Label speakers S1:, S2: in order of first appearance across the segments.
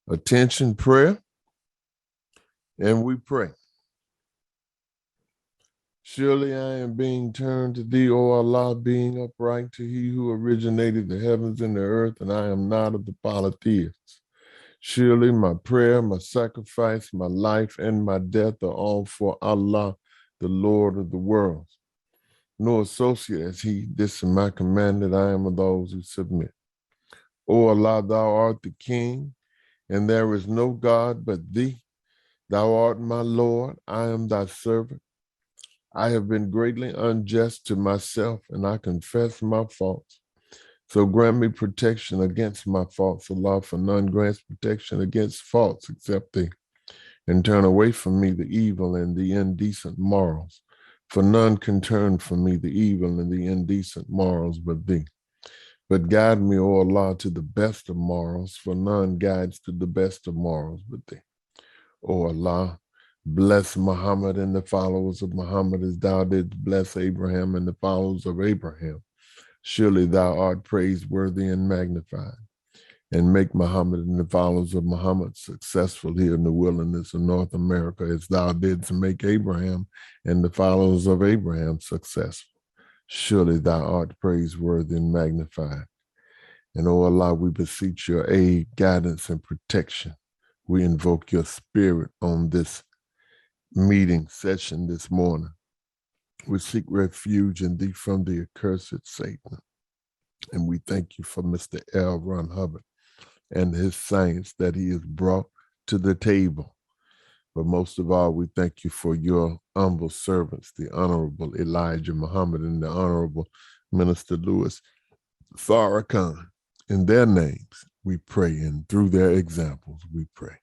S1: Attention, prayer, and we pray. Surely I am being turned to thee, O Allah, being upright to he who originated the heavens and the earth, and I am not of the polytheists. Surely my prayer, my sacrifice, my life, and my death are all for Allah, the Lord of the worlds. No associate as he, this is my command that I am of those who submit. O Allah, thou art the King, and there is no God but thee. Thou art my Lord, I am thy servant. I have been greatly unjust to myself, and I confess my faults. So grant me protection against my faults, Allah, for none grants protection against faults except thee. And turn away from me the evil and the indecent morals, for none can turn from me the evil and the indecent morals but thee. But guide me, O Allah, to the best of morals, for none guides to the best of morals but thee. O Allah, bless Muhammad and the followers of Muhammad as thou didst bless Abraham and the followers of Abraham. Surely thou art praiseworthy and magnified. And make Muhammad and the followers of Muhammad successful here in the wilderness of North America as thou didst make Abraham and the followers of Abraham successful. Surely thou art praiseworthy and magnified. And O Allah, we beseech your aid, guidance, and protection. We invoke your spirit on this meeting session this morning. We seek refuge in thee from the accursed Satan. And we thank you for Mr. L. Ron Hubbard and his science that he has brought to the table. But most of all, we thank you for your humble servants, the Honorable Elijah Muhammad and the Honorable Minister Louis Farrakhan. In their names, we pray, and through their examples, we pray.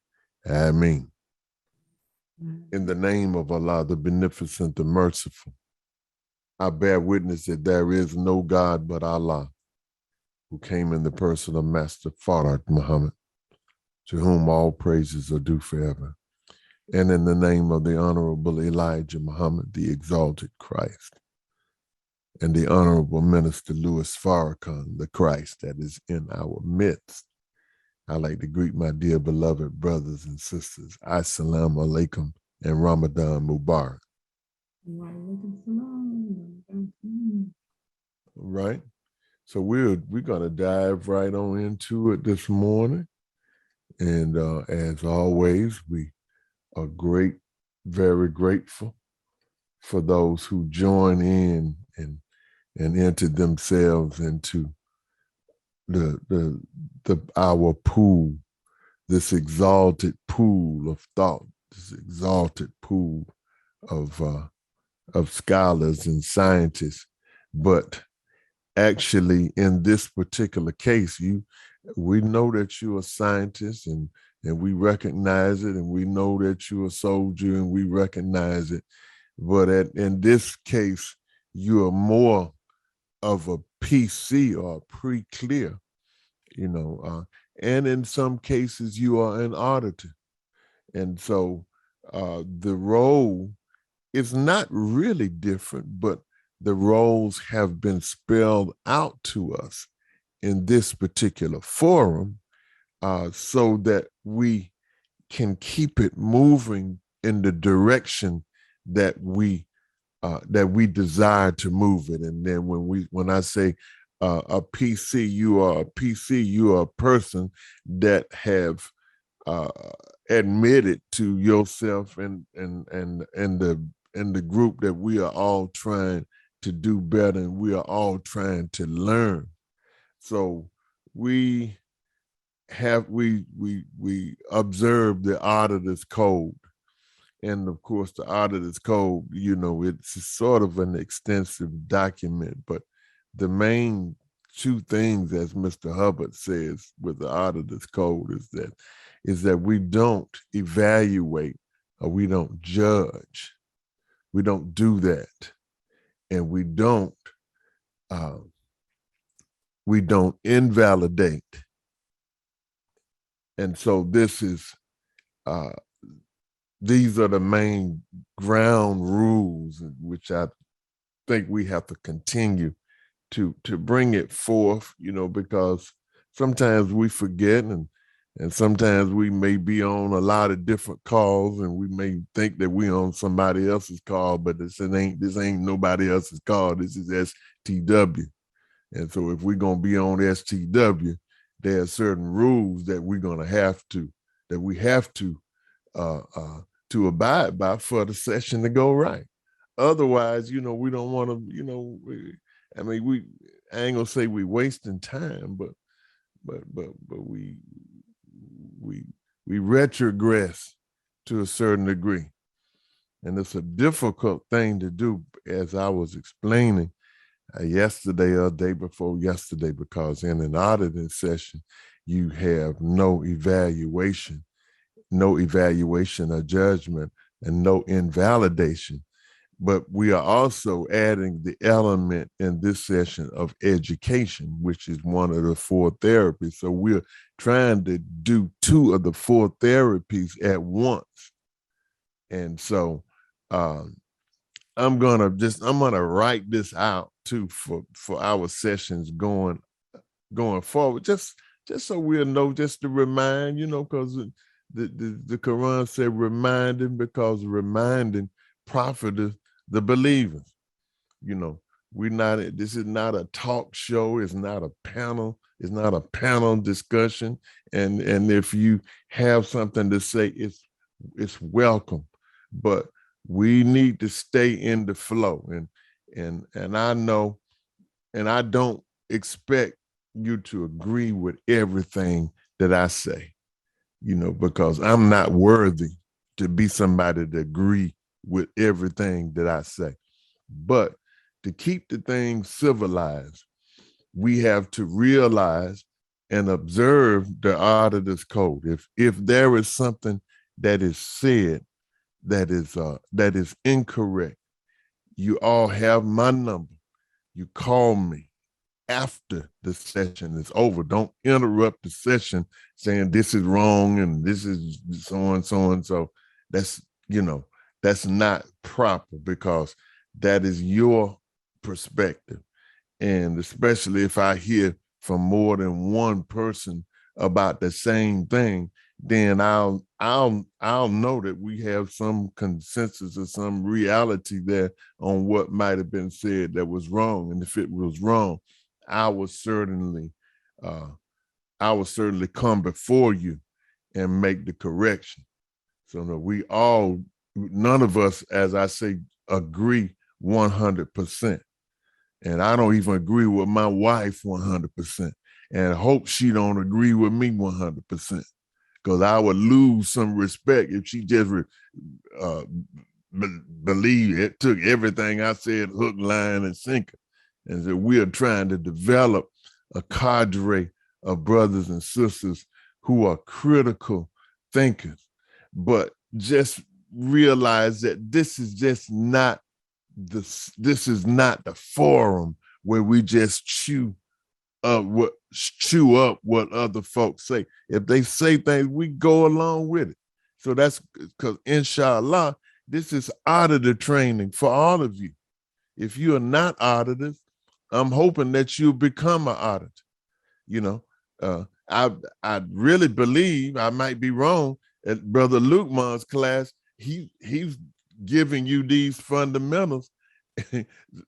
S1: Ameen. In the name of Allah, the Beneficent, the Merciful, I bear witness that there is no God but Allah, who came in the person of Master Farad Muhammad, to whom all praises are due forever. And in the name of the Honorable Elijah Muhammad, the exalted Christ, and the Honorable Minister Louis Farrakhan, the Christ that is in our midst, I'd like to greet my dear beloved brothers and sisters. Assalamu alaikum and Ramadan Mubarak. All right. So we're going to dive right on into it this morning. And as always, we are very grateful for those who join in and enter themselves into our pool, this exalted pool of thought, this exalted pool of scholars and scientists. But actually, in this particular case, we know that you're a scientist, and we recognize it, and we know that you're a soldier, and we recognize it. But in this case, you are more of a PC or a pre-clear, and in some cases you are an auditor. And so the role is not really different, but the roles have been spelled out to us in this particular forum so that we can keep it moving in the direction that we desire to move it. And then when I say a PC, you are a PC, you are a person that have admitted to yourself and the group that we are all trying to do better, and we are all trying to learn. So we observe the auditor's code. And of course, the auditor's code, it's sort of an extensive document, but the main two things, as Mr. Hubbard says with the auditor's code, is that we don't evaluate or we don't judge. We don't do that. And we don't invalidate. And so these are the main ground rules, which I think we have to continue to bring it forth, because sometimes we forget, and And sometimes we may be on a lot of different calls, and we may think that we on somebody else's call, but this ain't nobody else's call. This is STW. And so if we're gonna be on STW, there are certain rules that we're gonna have uh, uh, to abide by for the session to go right. Otherwise, we don't want to, I ain't gonna say we wasting time, but we we retrogress to a certain degree. And it's a difficult thing to do, as I was explaining yesterday or day before yesterday, because in an auditing session, you have no evaluation of judgment, and no invalidation. But we are also adding the element in this session of education, which is one of the 4 therapies. So we're trying to do 2 of the 4 therapies at once. And so I'm gonna write this out too for our sessions going forward, just so we'll know, just to remind, because the Quran said reminding, because reminding profiteth the believers. This is not a talk show, it's not a panel discussion. And if you have something to say, it's welcome. But we need to stay in the flow. And I know, and I don't expect you to agree with everything that I say, because I'm not worthy to be somebody to agree with everything that I say. But to keep the thing civilized, we have to realize and observe the auditor's code. If there is something that is said that is incorrect, you all have my number. You call me after the session is over. Don't interrupt the session saying this is wrong and this is so and so and so. That's not proper, because that is your perspective. And especially if I hear from more than one person about the same thing, then I'll know that we have some consensus or some reality there on what might have been said that was wrong. And if it was wrong, I will certainly come before you and make the correction. So that none of us, as I say, agree 100%. And I don't even agree with my wife 100%. And I hope she don't agree with me 100%, because I would lose some respect if she just believed it, took everything I said hook, line, and sinker. And so we are trying to develop a cadre of brothers and sisters who are critical thinkers, but just realize that this is not the forum where we just chew up what other folks say. If they say things, we go along with it. So that's because, inshallah, this is auditor training for all of you. If you are not auditors, I'm hoping that you'll become an auditor. I really believe, I might be wrong, at Brother Lukeman's class, he's giving you these fundamentals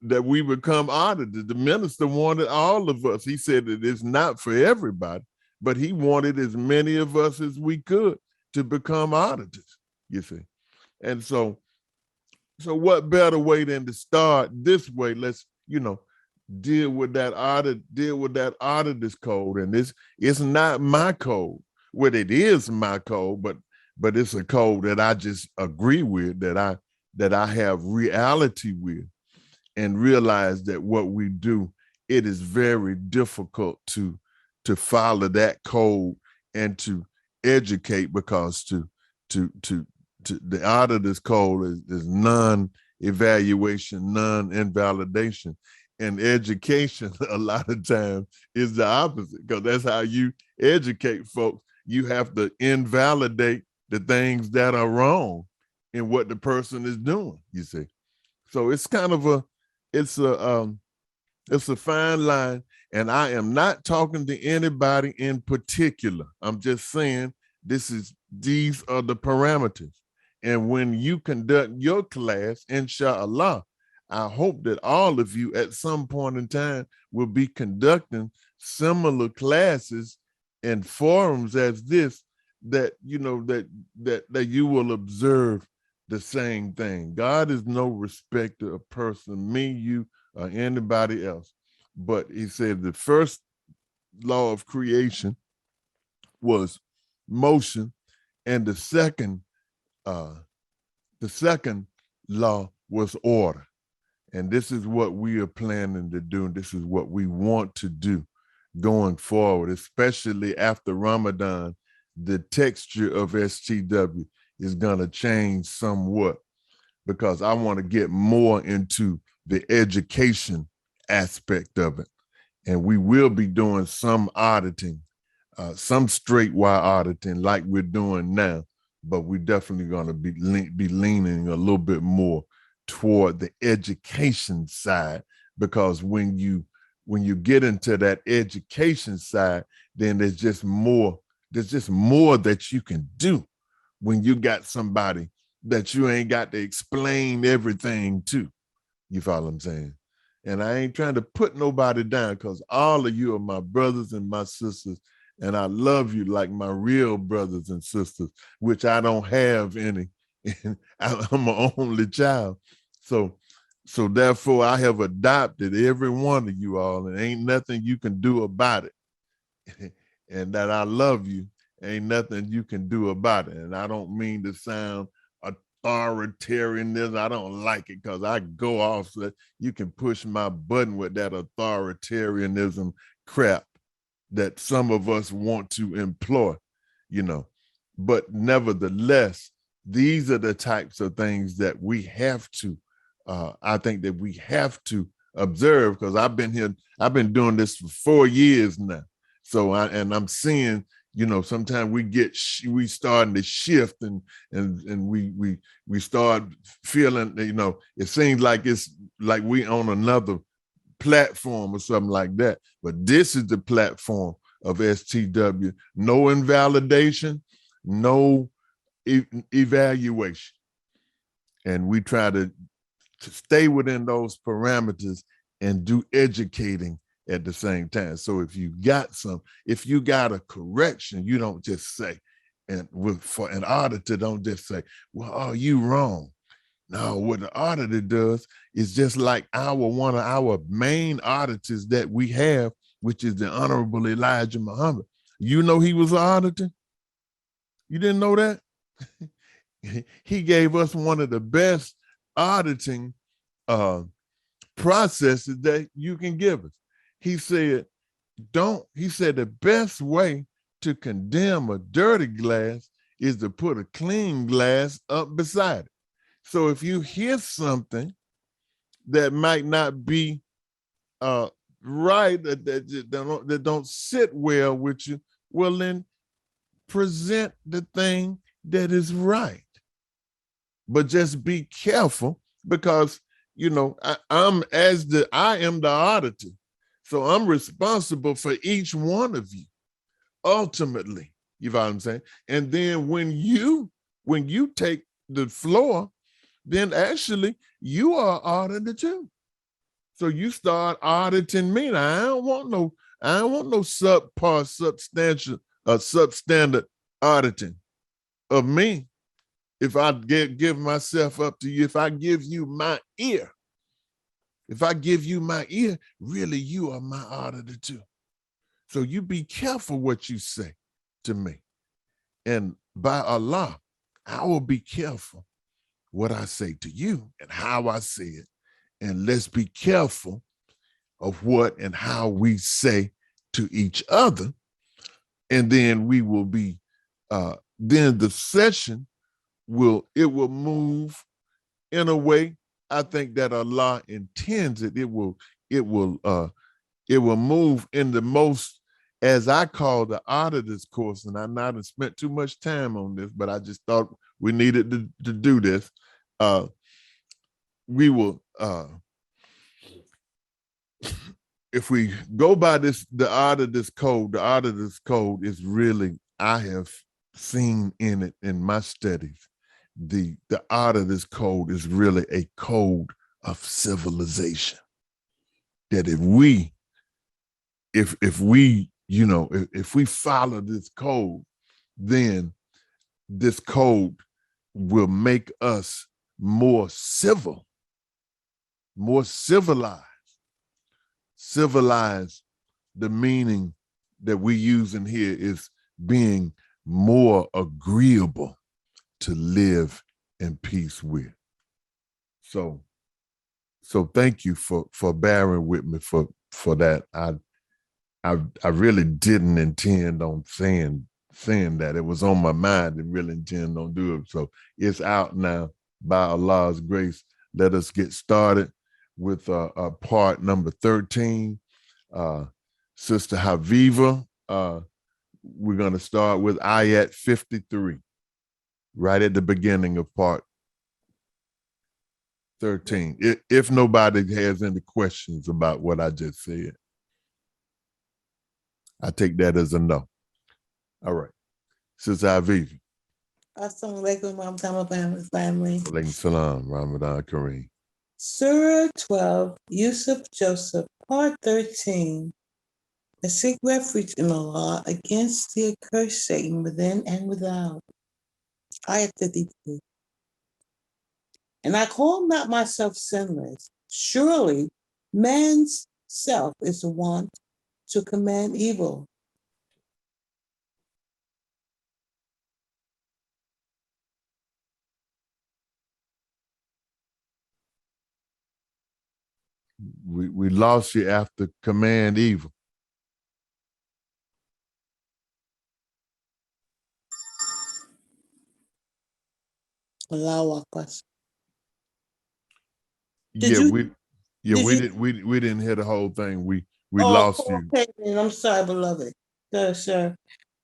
S1: that we become auditors. The minister wanted all of us. He said that it's not for everybody, but he wanted as many of us as we could to become auditors, you see. And so what better way than to start this way? Let's, deal with that auditor's code. And it's not my code. Well, it is my code, but it's a code that I just agree with, that I have reality with, and realize that what we do, it is very difficult to follow that code and to educate, because to the auditor's code is non-evaluation, non-invalidation. And education, a lot of times, is the opposite, because that's how you educate folks. You have to invalidate the things that are wrong in what the person is doing, you see. So it's kind of a fine line. And I am not talking to anybody in particular. I'm just saying these are the parameters. And when you conduct your class, inshallah, I hope that all of you at some point in time will be conducting similar classes and forums as this, that that you will observe the same thing. God is no respecter of person, me, you, or anybody else. But he said the first law of creation was motion, and the second law was order. And this is what we are planning to do, and this is what we want to do going forward, especially after Ramadan. The texture of STW is going to change somewhat, because I want to get more into the education aspect of it. And we will be doing some auditing, some straight wire auditing like we're doing now, but we're definitely going to be leaning a little bit more toward the education side, because when you get into that education side, then there's just more that you can do when you got somebody that you ain't got to explain everything to. You follow what I'm saying? And I ain't trying to put nobody down, because all of you are my brothers and my sisters, and I love you like my real brothers and sisters, which I don't have any. I'm an only child. So therefore I have adopted every one of you all, and ain't nothing you can do about it. And that I love you, ain't nothing you can do about it. And I don't mean to sound authoritarianism. I don't like it, because I go off so that you can push my button with that authoritarianism crap that some of us want to employ, But nevertheless, these are the types of things that we have to, I think that we have to observe, because I've been doing this for 4 years now. So I'm seeing, sometimes we starting to shift, and we start feeling, it seems like it's like we on another platform or something like that. But this is the platform of STW. No invalidation, no evaluation. And we try to stay within those parameters and do educating at the same time. So if you got a correction, you don't just say, and for an auditor, don't just say, well, are you wrong? No, what the auditor does is just like one of our main auditors that we have, which is the Honorable Elijah Muhammad. You know he was an auditor? You didn't know that? He gave us one of the best auditing processes that you can give us. He said, the best way to condemn a dirty glass is to put a clean glass up beside it. So if you hear something that might not be right, that don't sit well with you, well, then present the thing that is right. But just be careful, because I am the auditor, so I'm responsible for each one of you ultimately. You know what I'm saying? And then when you take the floor, then actually you are auditor too. So you start auditing me. Now, I don't want no subpar, substandard auditing of me. If I give myself up to you, if I give you my ear, really you are my auditor too. So you be careful what you say to me. And by Allah, I will be careful what I say to you and how I say it. And let's be careful of what and how we say to each other. And then we will be, then the session will move in a way I think that Allah intends it. It will move in the most, as I call, the auditor's course. And I not have spent too much time on this, but I just thought we needed to do this. We will if we go by the art of this code is really, I have seen in it in my studies, the art of this code is really a code of civilization. That if we follow this code, then this code will make us more civil, more civilized. Civilized, the meaning that we use in here is being more agreeable to live in peace with. So thank you for bearing with me for that. I really didn't intend on saying that. It was on my mind and really intend on doing it. So it's out now by Allah's grace. Let us get started with part number 13. Sister Haviva, we're going to start with ayat 53, right at the beginning of part 13. If nobody has any questions about what I just said, I take that as a no. All right. Sister Haviva.
S2: Assalamu alaikum, Mom, family.
S1: Alaikum salam, Ramadan Kareem.
S2: Surah 12, Yusuf Joseph, part 13. I seek refuge in Allah against the accursed Satan within and without. Ayat 52. And I call not myself sinless. Surely man's self is wont to command evil.
S1: We lost you after command evil.
S2: Allahu Akbar.
S1: We didn't hear the whole thing. We lost you.
S2: Okay, I'm sorry, beloved. Sir.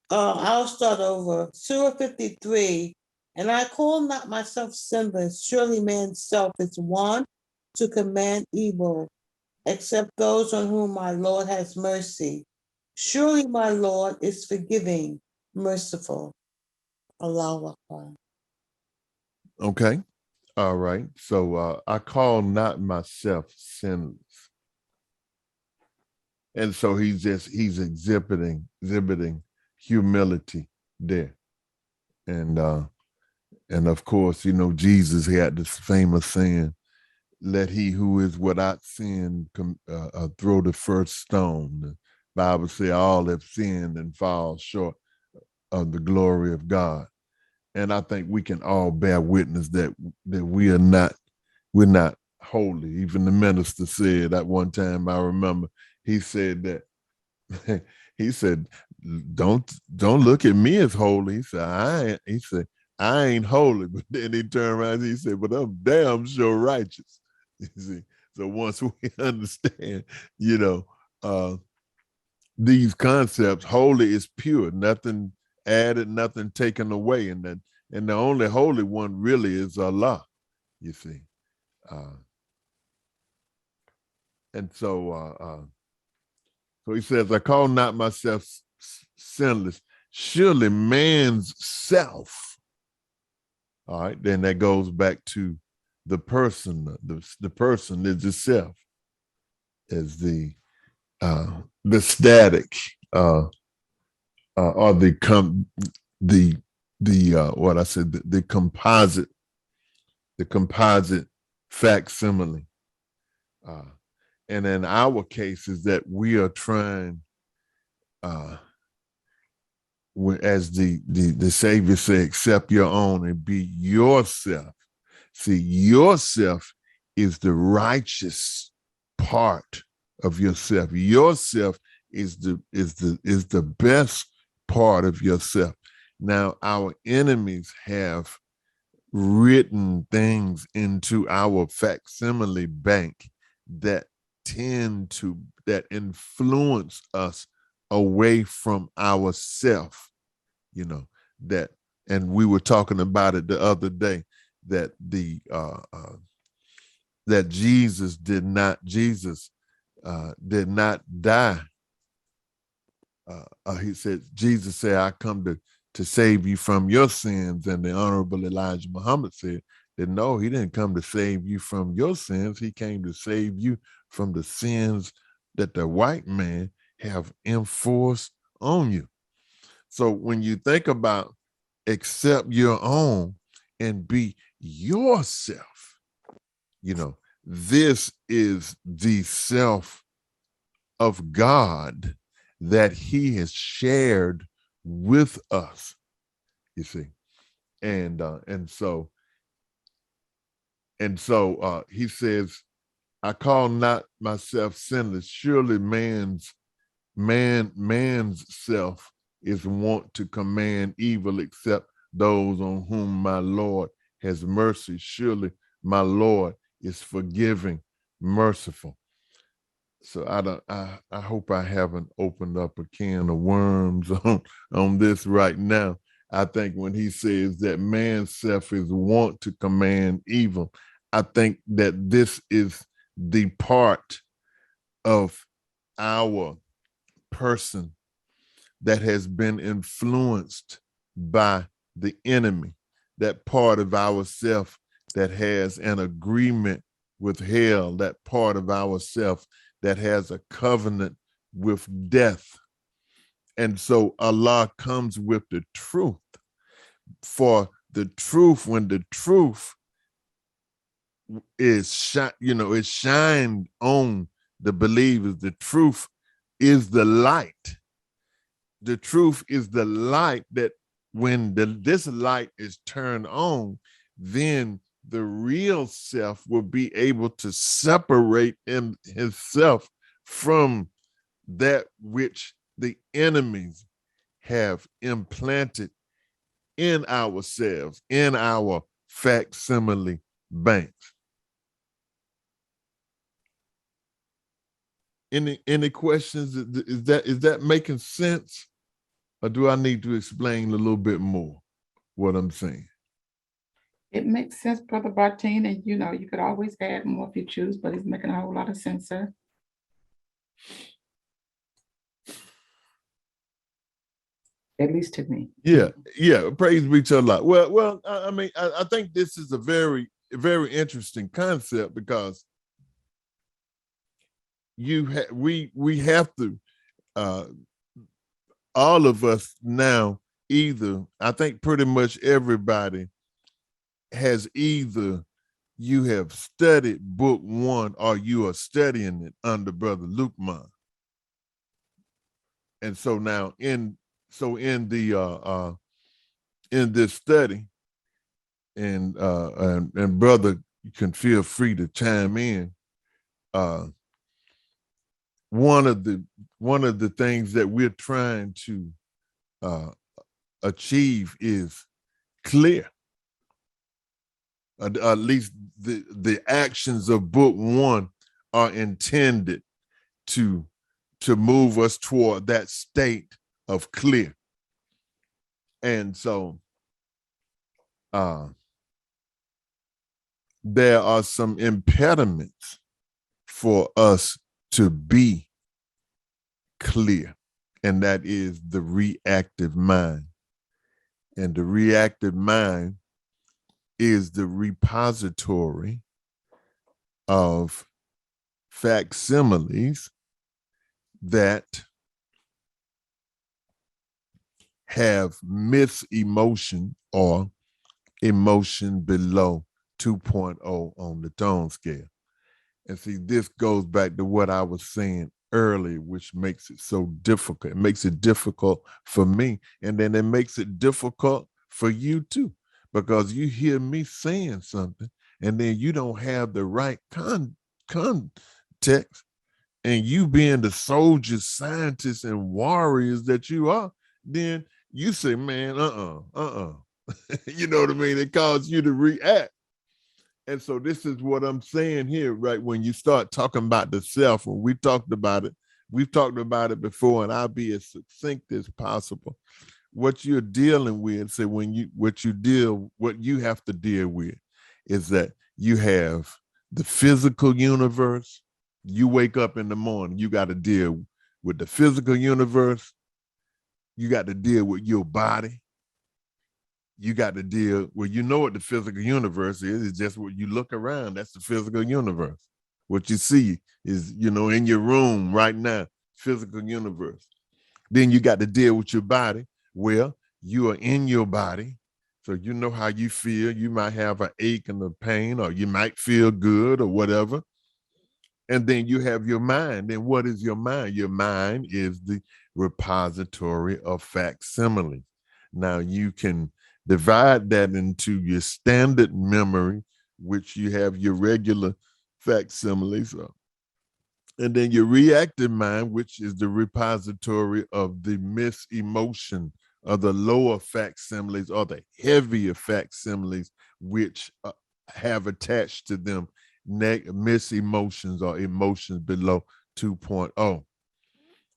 S2: I'll start over. Surah 53. And I call not myself sinless. Surely man's self is wont to command evil, except those on whom my Lord has mercy. Surely my Lord is forgiving, merciful. Allahu Akbar.
S1: Okay. All right. So I call not myself sinless. And so he's exhibiting humility there. And of course, Jesus had this famous saying, let he who is without sin throw the first stone. The Bible says all have sinned and fall short of the glory of God. And I think we can all bear witness that we're not holy. Even the minister said at one time, I remember, he said that, he said, don't look at me as holy. He said, I ain't holy. But then he turned around and he said, but I'm damn sure righteous. You see, so once we understand, these concepts, holy is pure, nothing added, nothing taken away, and the only holy one really is Allah. You see, and so he says, I call not myself sinless. Surely man's self. All right, then that goes back to the person. The person is the self, as the static or the composite facsimile. And in our case is that we are trying, as the Savior said, accept your own and be yourself. See, yourself is the righteous part of yourself. Yourself is the best part of yourself. Now, our enemies have written things into our facsimile bank that influence us away from ourself, and we were talking about it the other day, that that Jesus did not die. He said, Jesus said, I come to save you from your sins. And the Honorable Elijah Muhammad said that no, he didn't come to save you from your sins. He came to save you from the sins that the white man have enforced on you. So when you think about accept your own and be yourself, this is the self of God that he has shared with us, you see. And so he says, I call not myself sinless. Surely man's self is wont to command evil, except those on whom my Lord has mercy. Surely my Lord is forgiving, merciful. So I hope I haven't opened up a can of worms on this right now. I think when he says that man's self is wont to command evil, I think that this is the part of our person that has been influenced by the enemy, that part of ourself that has an agreement with hell, that part of ourself that has a covenant with death. And so Allah comes with the truth. For the truth, when the truth is it's shined on the believers, the truth is the light. The truth is the light that when this light is turned on, then the real self will be able to separate himself from that which the enemies have implanted in ourselves, in our facsimile banks. Any questions? Is that making sense? Or do I need to explain a little bit more what I'm saying?
S3: It makes sense, Brother Bartine, and you could always add more if you choose, but it's making a whole lot of sense, sir. At least to me.
S1: Yeah. Praise be to Allah. Well, I mean, I think this is a very, very interesting concept because we have to, all of us now, either, I think pretty much everybody has either you have studied book one or you are studying it under Brother Lukman. And so now in this study, and brother, you can feel free to chime in. One of the things that we're trying to achieve is clear. At least the actions of book one are intended to move us toward that state of clear. And so there are some impediments for us to be clear, and that is the reactive mind. And the reactive mind is the repository of facsimiles that have mis-emotion or emotion below 2.0 on the tone scale. And see, this goes back to what I was saying earlier, which makes it so difficult. It makes it difficult for me, and then it makes it difficult for you too, because you hear me saying something, and then you don't have the right context, and you being the soldiers, scientists, and warriors that you are, then you say, man, you know what I mean? It causes you to react. And so this is what I'm saying here, right? When you start talking about the self, when we've talked about it before, and I'll be as succinct as possible. What you're dealing with, say what you have to deal with is that you have the physical universe, You wake up in the morning, you got to deal with the physical universe. You got to deal with your body. You got to deal with, you know what the physical universe is. It's just what you look around. That's the physical universe. What you see is, in your room right now, physical universe. Then you got to deal with your body. Well, you are in your body. So you know how you feel. You might have an ache and a pain, or you might feel good or whatever. And then you have your mind. And what is your mind? Your mind is the repository of facsimiles. Now you can divide that into your standard memory, which you have your regular facsimiles, and then your reactive mind, which is the repository of the mis-emotion, of the lower facsimiles or the heavier facsimiles, which have attached to them mis-emotions or emotions below 2.0.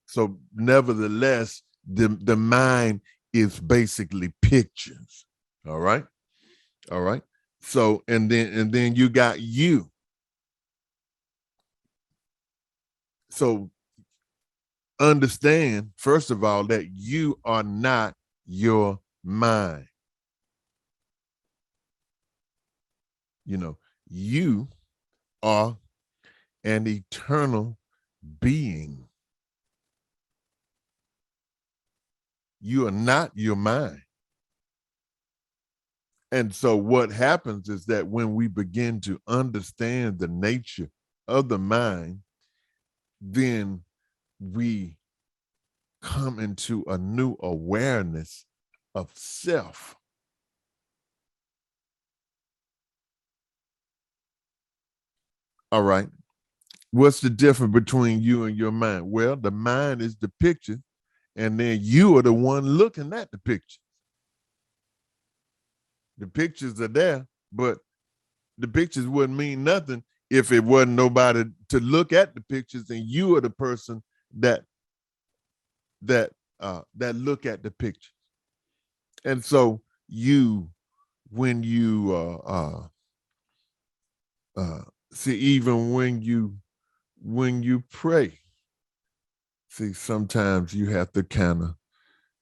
S1: So nevertheless, the mind is basically pictures. All right. All right. So and then you got you. So understand, first of all, that you are not your mind. You are an eternal being. You are not your mind. And so what happens is that when we begin to understand the nature of the mind, then we come into a new awareness of self. All right. What's the difference between you and your mind? Well, the mind is the picture, and then you are the one looking at the picture. The pictures are there, but the pictures wouldn't mean nothing if it wasn't nobody to look at the pictures, and you are the person that look at the pictures. And so when you see, even when you pray, see, sometimes you have to kind of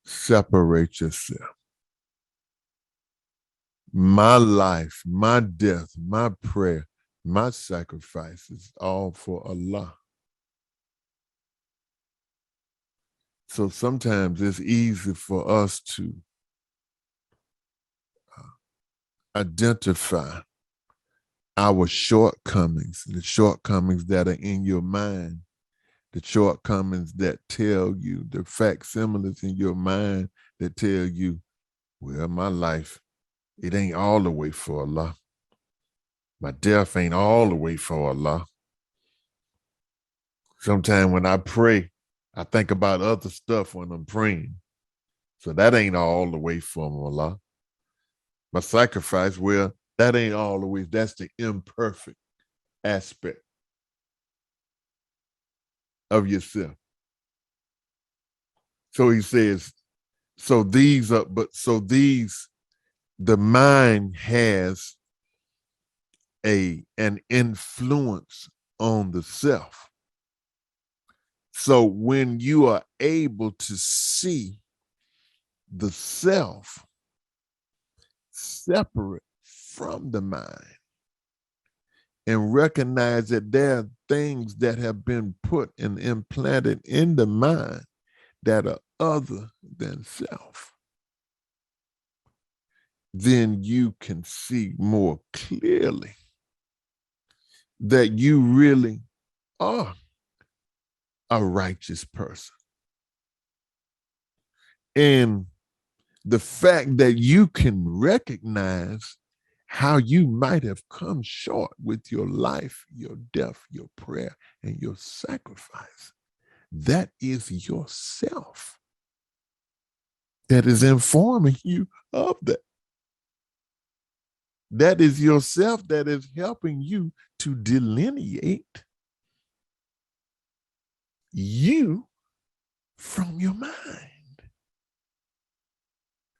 S1: separate yourself. My life, my death, my prayer, my sacrifice is all for Allah. So sometimes it's easy for us to identify our shortcomings, the shortcomings that are in your mind, the shortcomings that tell you, the facsimiles in your mind that tell you, well, my life, it ain't all the way for Allah. My death ain't all the way for Allah. Sometimes when I pray, I think about other stuff when I'm praying. So that ain't all the way from Allah. My sacrifice, well, that ain't all the way. That's the imperfect aspect of yourself. So he says, the mind has an influence on the self. So when you are able to see the self separate from the mind and recognize that there are things that have been put and implanted in the mind that are other than self, then you can see more clearly that you really are a righteous person. And the fact that you can recognize how you might have come short with your life, your death, your prayer, and your sacrifice, that is yourself that is informing you of that. That is yourself that is helping you to delineate you from your mind.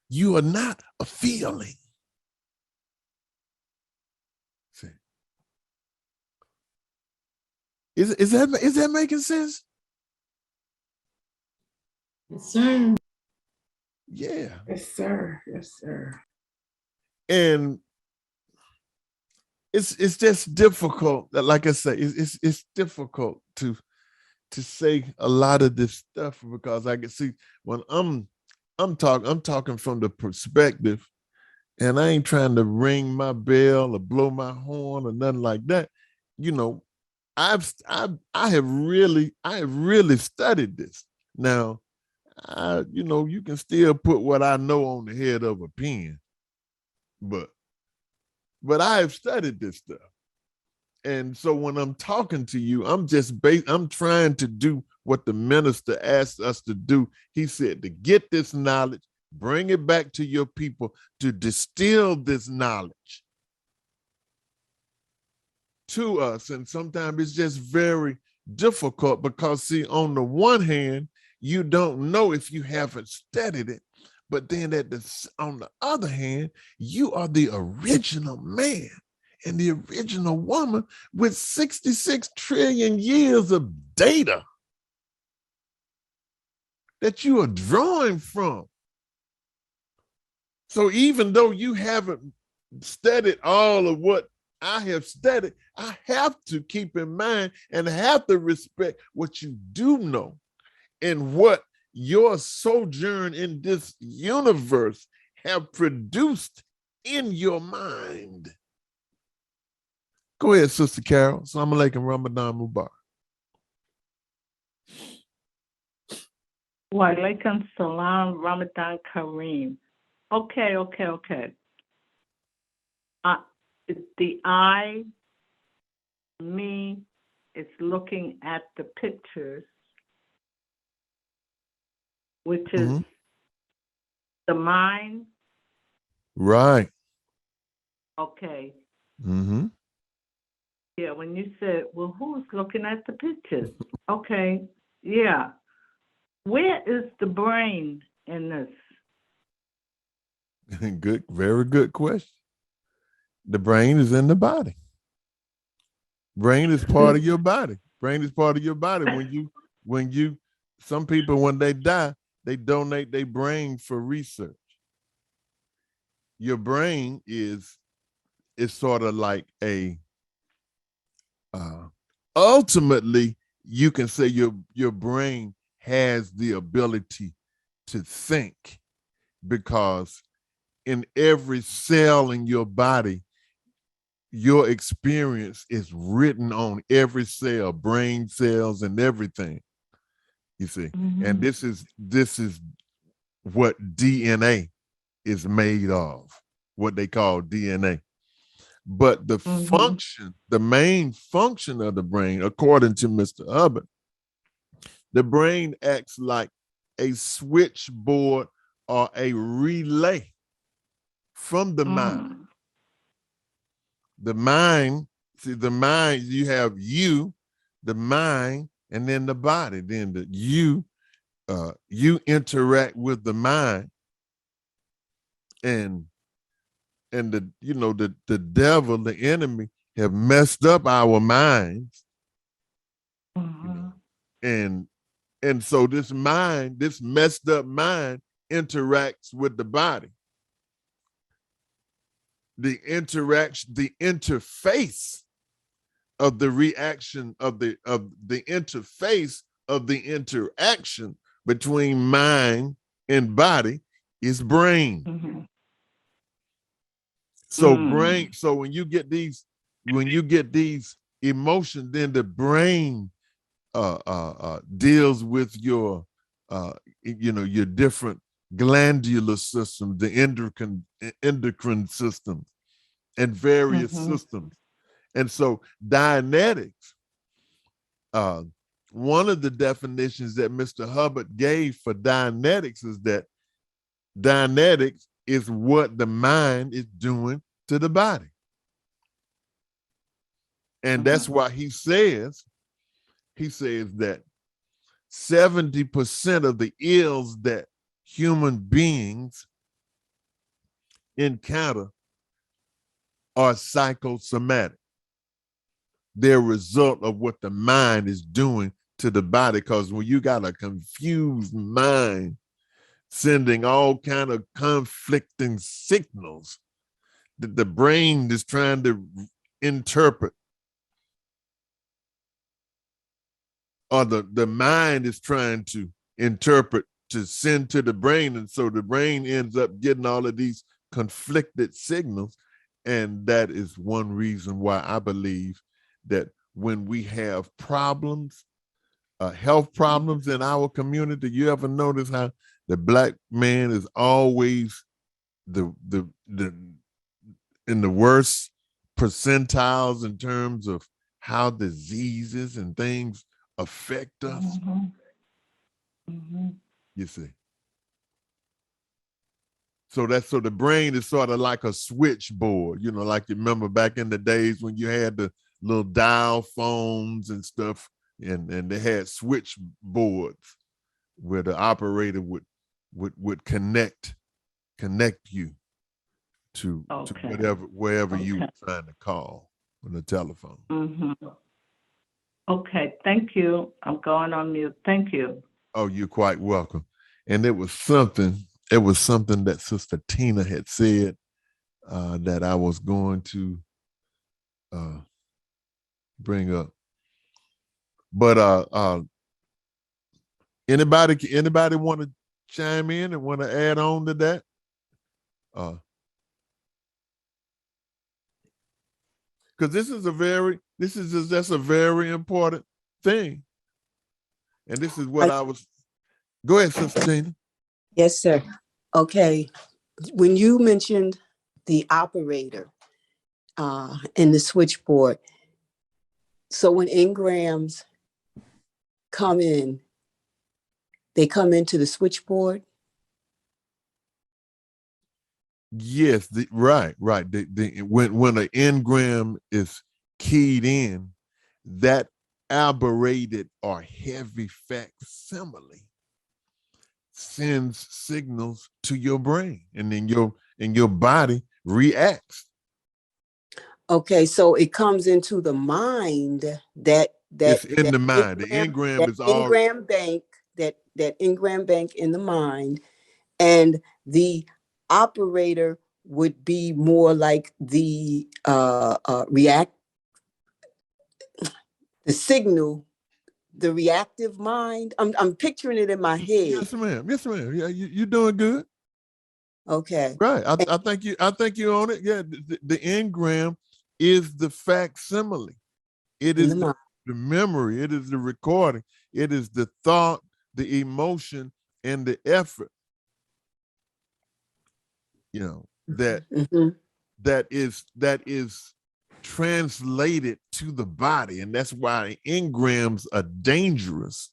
S1: You are not a feeling. See? Is that making sense?
S2: Yes, sir.
S1: Yeah.
S3: Yes, sir. Yes, sir.
S1: And it's just difficult. Like I say, it's difficult to say a lot of this stuff because I can see when I'm talking from the perspective, and I ain't trying to ring my bell or blow my horn or nothing like that. You know, I have really studied this. Now, you can still put what I know on the head of a pen, but I have studied this stuff. And so when I'm talking to you, I'm trying to do what the minister asked us to do. He said to get this knowledge, bring it back to your people, to distill this knowledge to us. And sometimes it's just very difficult because, see, on the one hand, you don't know if you haven't studied it. But then on the other hand, you are the original man and the original woman with 66 trillion years of data that you are drawing from. So even though you haven't studied all of what I have studied, I have to keep in mind and have to respect what you do know and what your sojourn in this universe have produced in your mind. Go ahead, Sister Carol. Assalamu alaikum, Ramadan Mubarak.
S4: Wa alaikum salam, Ramadan Kareem. Okay. The I, me, is looking at the pictures, which is the mind.
S1: Right.
S4: Okay.
S1: Mm-hmm.
S4: Yeah, when you said, well, who's looking at the pictures? Okay, yeah. Where is the brain in this?
S1: Good, very good question. The brain is in the body. Brain is part of your body. Brain is part of your body. Some people, when they die, they donate their brain for research. Your brain is sort of like ultimately, you can say your brain has the ability to think, because in every cell in your body, your experience is written on every cell, brain cells and everything, you see. Mm-hmm. And this is what DNA is made of, what they call DNA. But the function, the main function of the brain, according to Mr. Hubbard, the brain acts like a switchboard or a relay from the mind. The mind, you have you, the mind, and then the body. Then you interact with the mind, and the devil, the enemy, have messed up our minds. And so this messed up mind interacts with the body. The interface of the reaction of the interface of the interaction between mind and body is brain. So brain. So when you get these emotions, then the brain deals with your your different glandular systems, the endocrine systems, and various systems. And so Dianetics, one of the definitions that Mr. Hubbard gave for Dianetics is that Dianetics is what the mind is doing to the body. And that's why he says that 70% of the ills that human beings encounter are psychosomatic. they're a result of what the mind is doing to the body. Because when you got a confused mind sending all kind of conflicting signals that the brain is trying to interpret, or the mind is trying to interpret to send to the brain. And so the brain ends up getting all of these conflicted signals. And that is one reason why I believe that when we have problems, health problems in our community, you ever notice how the Black man is always the in the worst percentiles in terms of how diseases and things affect us? You see. So the brain is sort of like a switchboard, like you remember back in the days when you had the little dial phones and stuff, and they had switchboards where the operator would connect you to wherever you were trying to call on the telephone.
S4: Okay, thank you. I'm going on mute. Thank you.
S1: Oh, you're quite welcome. And it was something that Sister Tina had said that I was going to bring up. But anybody want to chime in and want to add on to that? Because that's a very important thing. And this is what go ahead, Sister Tina.
S5: Yes, sir. Okay. When you mentioned the operator and the switchboard, so when engrams come in, they come into the switchboard?
S1: Yes, right. When an engram is keyed in, that aberrated or heavy facsimile sends signals to your brain, and then your body reacts.
S5: Okay, so it comes into the mind that
S1: it's in the mind. The engram is all
S5: engram bank, that engram bank in the mind, and the operator would be more like the the signal, the reactive mind. I'm picturing it in my head.
S1: Yes, ma'am. Yeah, you're doing good.
S5: Okay.
S1: Right. I think you own it. Yeah, the engram is the facsimile. It is the memory. It is the recording. It is the thought, the emotion, and the effort. That is translated to the body, and that's why engrams are dangerous.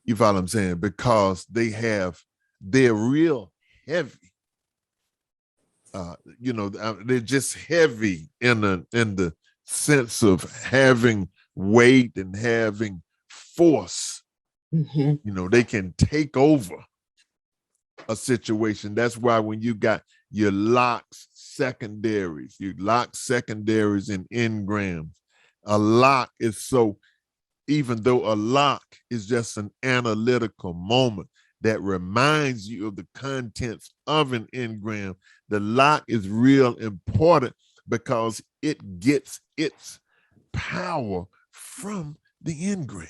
S1: You follow what I'm saying? Because they're real heavy. They're just heavy in the sense of having weight and having force. They can take over a situation. That's why when you got your locks secondaries, in engrams, a lock is so, even though a lock is just an analytical moment that reminds you of the contents of an engram, the lock is real important because it gets its power from the engram,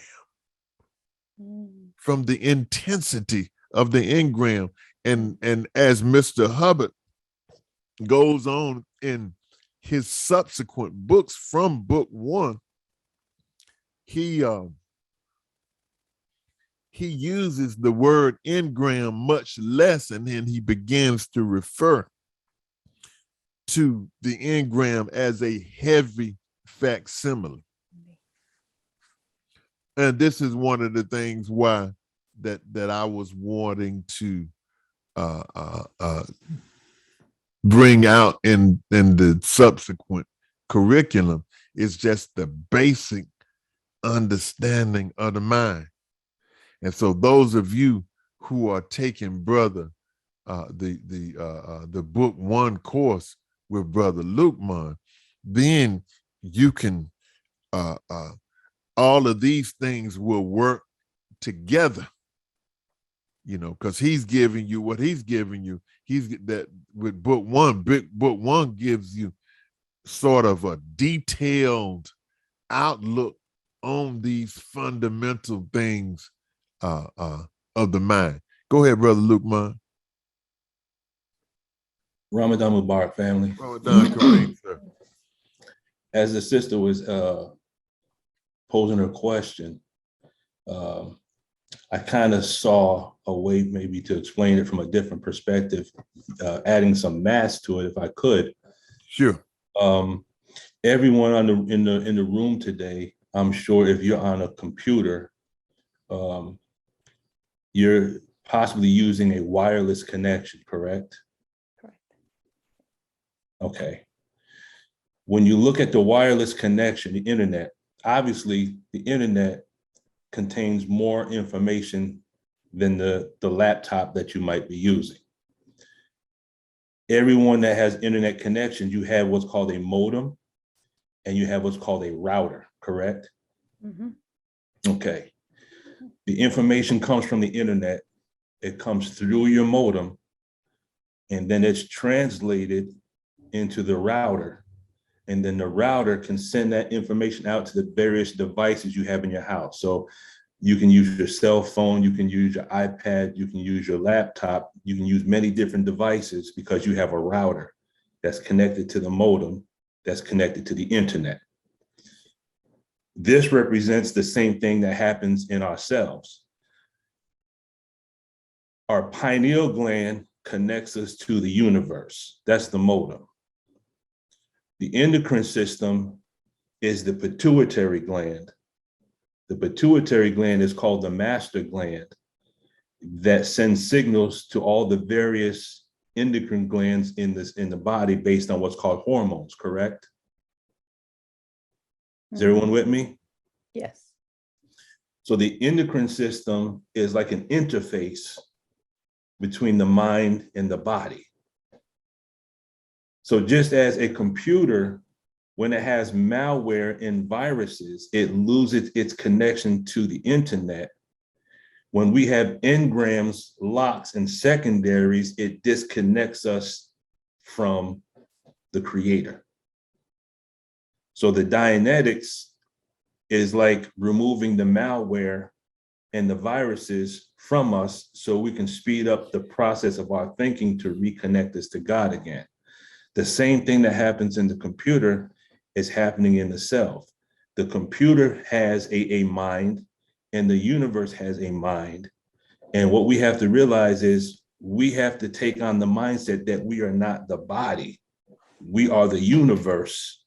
S1: from the intensity of the engram. And as Mr. Hubbard goes on in his subsequent books from book one, he uses the word engram much less, and then he begins to refer to the engram as a heavy facsimile. And this is one of the things why that I was wanting to bring out in the subsequent curriculum is just the basic understanding of the mind. And so those of you who are taking the book one course with Brother Lukman, then you can all of these things will work together, you know, because he's giving you what he's giving you. He's that with book one gives you sort of a detailed outlook on these fundamental things of the mind. Go ahead, Brother Luke, man.
S6: Ramadan Mubarak, family.
S1: Ramadan Kareem, sir.
S6: As the sister was posing her question, I kind of saw a way maybe to explain it from a different perspective, adding some math to it if I could.
S1: Sure.
S6: Everyone in the room today, I'm sure if you're on a computer, you're possibly using a wireless connection, correct?
S7: Correct.
S6: Okay. When you look at the wireless connection, the internet, obviously the internet contains more information than the laptop that you might be using. Everyone that has internet connection, you have what's called a modem and you have what's called a router, correct?
S7: Mm-hmm.
S6: Okay. The information comes from the internet. It comes through your modem and then it's translated into the router. And then the router can send that information out to the various devices you have in your house. So you can use your cell phone, you can use your iPad, you can use your laptop, you can use many different devices because you have a router that's connected to the modem, that's connected to the internet. This represents the same thing that happens in our cells. Our pineal gland connects us to the universe. That's the modem. The endocrine system is the pituitary gland. The pituitary gland is called the master gland that sends signals to all the various endocrine glands in the body based on what's called hormones, correct? Is everyone with me?
S7: Yes.
S6: So the endocrine system is like an interface between the mind and the body. So just as a computer, when it has malware and viruses, it loses its connection to the internet. When we have engrams, locks, and secondaries, it disconnects us from the creator. So the Dianetics is like removing the malware and the viruses from us so we can speed up the process of our thinking to reconnect us to God again. The same thing that happens in the computer is happening in the self. The computer has a mind and the universe has a mind. And what we have to realize is we have to take on the mindset that we are not the body. We are the universe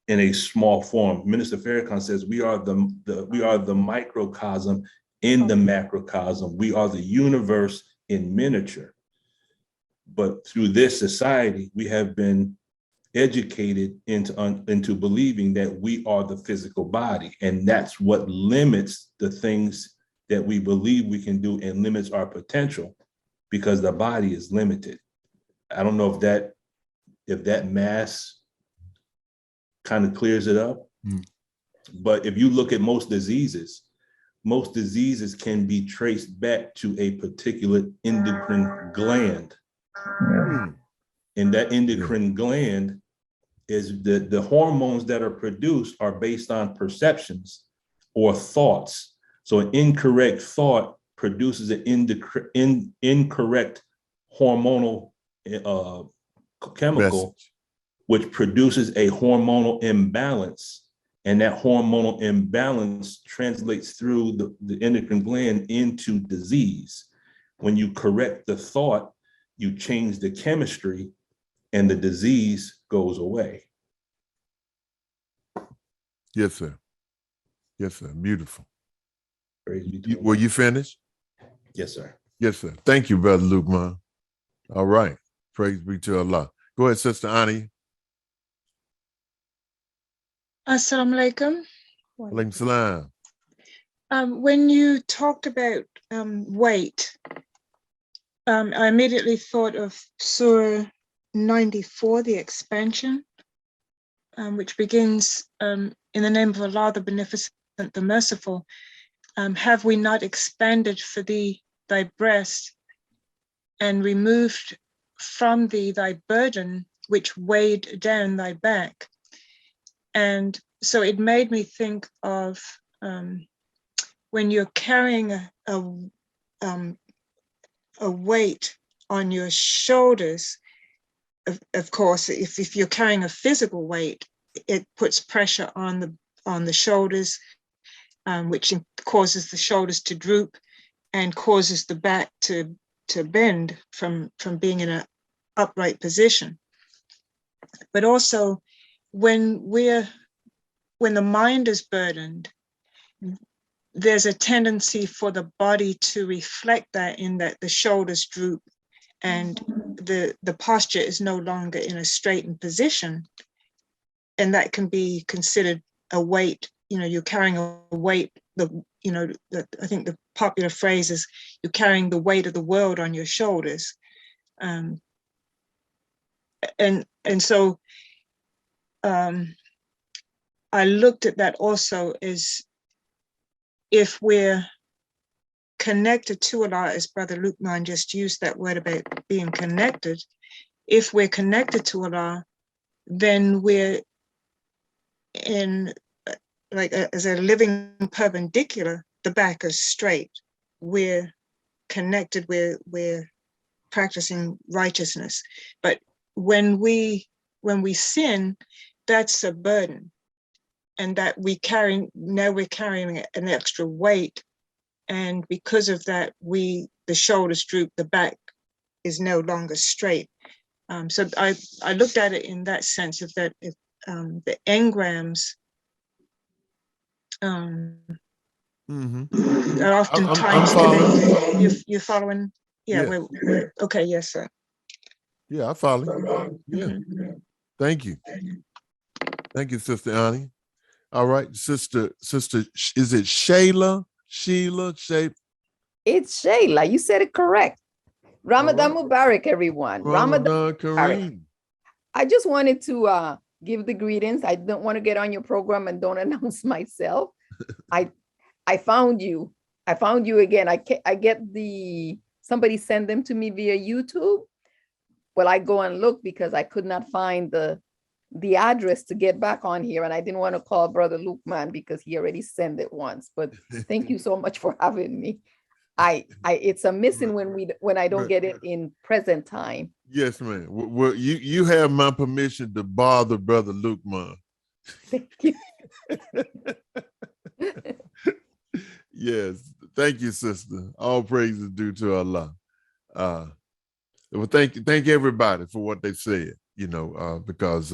S6: in a small form. Minister Farrakhan says we are the microcosm in the macrocosm. We are the universe in miniature. But through this society, we have been educated into believing that we are the physical body. And that's what limits the things that we believe we can do and limits our potential because the body is limited. I don't know if that mass kind of clears it up. But if you look at most diseases can be traced back to a particular endocrine gland. And that endocrine gland is the hormones that are produced are based on perceptions or thoughts. So an incorrect thought produces an incorrect hormonal chemical, which produces a hormonal imbalance. And that hormonal imbalance translates through the endocrine gland into disease. When you correct the thought, you change the chemistry and the disease goes away.
S1: Yes, sir. Yes, sir. Beautiful.
S6: Were
S1: you finished?
S6: Yes, sir.
S1: Yes, sir. Thank you, Brother Luke, man. All right. Praise be to Allah. Go ahead, Sister Ani.
S8: Assalamu alaikum.
S1: Alaikum salam.
S8: When you talked about weight, I immediately thought of Surah 94, the expansion, which begins in the name of Allah, the Beneficent, the Merciful. Have we not expanded for thee thy breast and removed from thee thy burden, which weighed down thy back? And so it made me think of when you're carrying a weight on your shoulders. Of course, if you're carrying a physical weight, it puts pressure on the shoulders, which causes the shoulders to droop and causes the back to bend from being in an upright position. But also, when the mind is burdened, there's a tendency for the body to reflect that, in that the shoulders droop and the posture is no longer in a straightened position. And that can be considered a weight. You're carrying a weight. I think the popular phrase is you're carrying the weight of the world on your shoulders. And so I looked at that also as, if we're connected to Allah, as Brother Lukman just used that word about being connected, if we're connected to Allah, then we're in, as a living perpendicular, the back is straight. We're connected, we're practicing righteousness. But when we sin, that's a burden. And that we're carrying an extra weight. And because of that, the shoulders droop, the back is no longer straight. So I looked at it in that sense, of that if the engrams are often times connected. You're following? Yeah. Okay, yes, sir.
S1: Yeah, I follow. Yeah. Thank you. Thank you, Sister Annie. All right, sister, is it Shayla?
S9: It's Shayla. You said it correct. Ramadan Mubarak, everyone.
S1: Ramadan Kareem.
S9: I just wanted to give the greetings. I don't want to get on your program and don't announce myself. I found you. I found you again. I get somebody send them to me via YouTube. Well, I go and look because I could not find the address to get back on here, and I didn't want to call Brother Lukman because he already sent it once. But thank you so much for having me. It's a missing when I don't get it in present time.
S1: Yes, ma'am. Well, you have my permission to bother Brother Lukman.
S9: Thank you.
S1: Yes, thank you, sister. All praise is due to Allah. Well, thank everybody for what they said. Because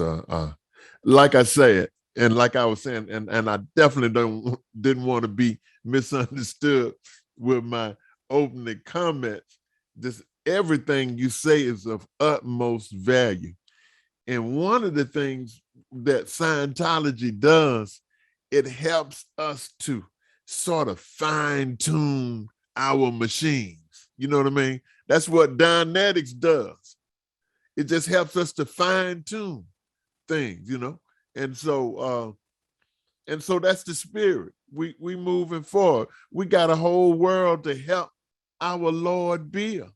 S1: like I said, and like I was saying, and I definitely didn't want to be misunderstood with my opening comments. Just everything you say is of utmost value. And one of the things that Scientology does, it helps us to sort of fine-tune our machines. You know what I mean? That's what Dianetics does. It just helps us to fine-tune things, and so that's the spirit. We moving forward. We got a whole world to help our Lord build.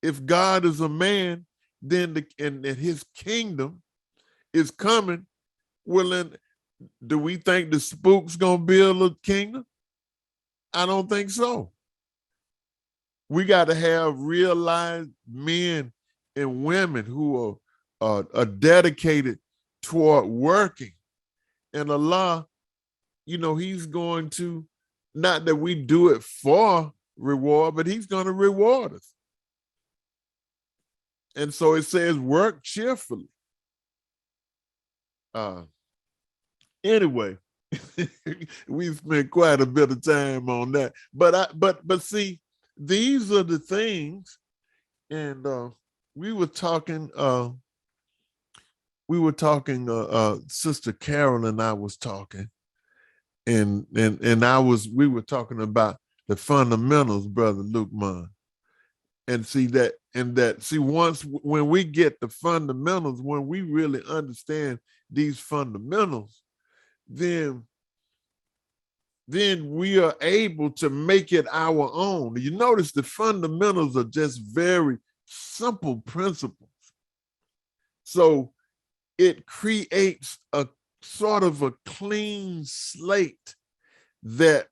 S1: If God is a man, then and his kingdom is coming. Well, then, do we think the spook's gonna build a kingdom? I don't think so. We got to have realized men and women who are dedicated toward working. And Allah, he's going to, not that we do it for reward, but he's going to reward us. And so it says work cheerfully. Anyway, we spent quite a bit of time on that. But see, these are the things, and we were talking, Sister Carol and I was talking, and we were talking about the fundamentals, Brother Lukman. And once when we get the fundamentals, when we really understand these fundamentals, then we are able to make it our own. You notice the fundamentals are just very simple principles. So it creates a sort of a clean slate that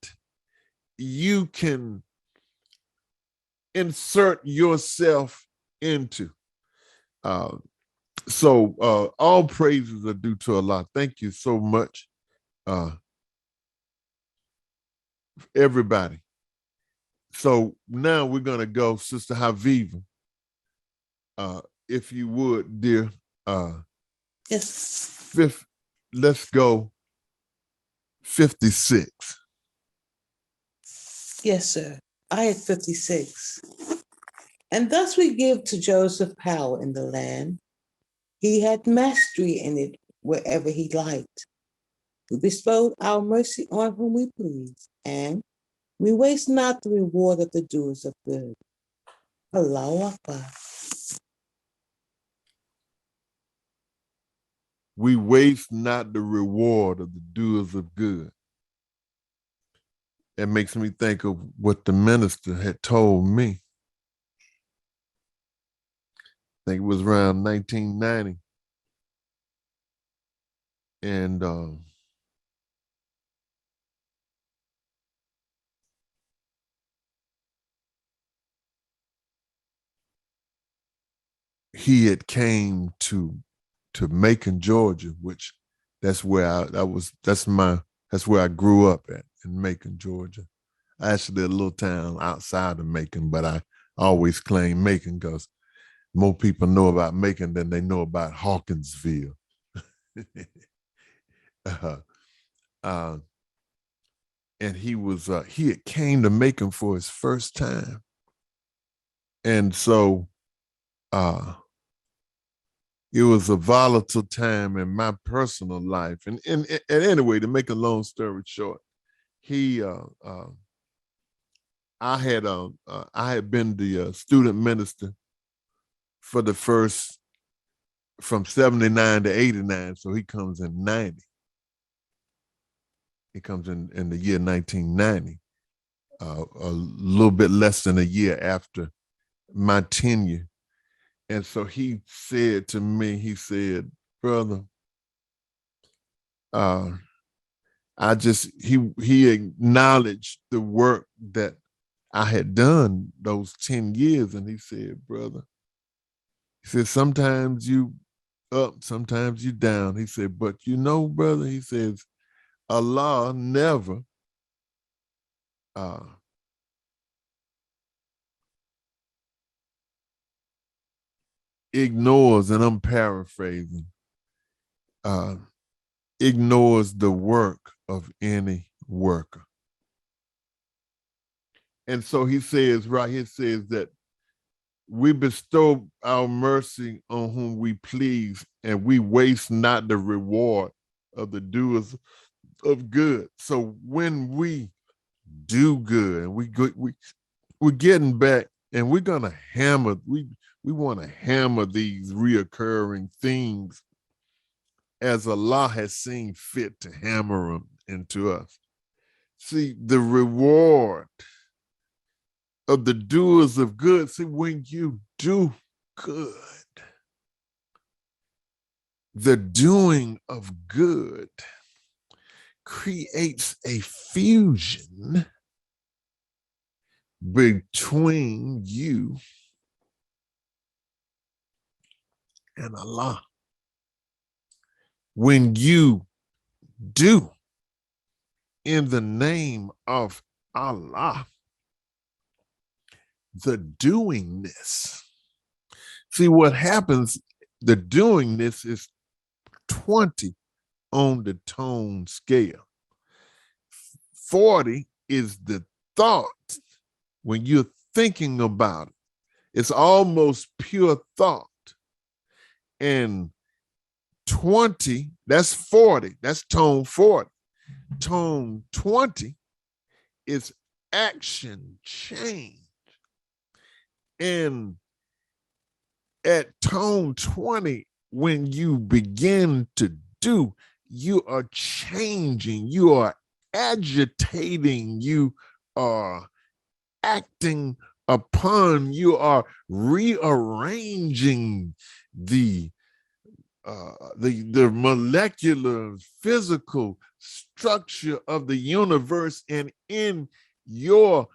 S1: you can insert yourself into. So all praises are due to Allah. Thank you so much, everybody. So now we're going to go, Sister Haviva, if you would, dear.
S2: Yes.
S1: Let's go 56.
S2: Yes, sir. Ayat 56. And thus we give to Joseph power in the land. He had mastery in it wherever he liked. We bestowed our mercy on whom we please, and we waste not the reward of the doers of good. Allahu Akbar.
S1: We waste not the reward of the doers of good. It makes me think of what the minister had told me. I think it was around 1990. And he had came to Macon, Georgia, which that's where that's where I grew up at, in Macon, Georgia. Actually a little town outside of Macon, but I always claim Macon because more people know about Macon than they know about Hawkinsville. And he had came to Macon for his first time. And so it was a volatile time in my personal life. And anyway, to make a long story short, I had been the student minister for the first, from 79 to 89. So he comes in 90. He comes in the year 1990, a little bit less than a year after my tenure. And so he said to me, he said, brother, he acknowledged the work that I had done those 10 years. And he said, brother, he said, sometimes you up, sometimes you down. He said, but you know, brother, he says, Allah never ignores, and I'm paraphrasing, ignores the work of any worker. And so he says, right here says that we bestow our mercy on whom we please, and we waste not the reward of the doers of good. So when we do good, and we're getting back, and we're gonna hammer, we want to hammer these reoccurring themes as Allah has seen fit to hammer them into us. See, the reward of the doers of good. See, when you do good, the doing of good creates a fusion between you and Allah. When you do in the name of Allah, the doingness. See what happens, the doingness is 20 on the tone scale. 40 is the thought. When you're thinking about it, it's almost pure thought. And 20, that's 40, that's tone 40. Tone 20 is action change. And at tone 20, when you begin to do, you are changing, you are agitating, you are acting upon, you are rearranging the molecular physical structure of the universe, and in your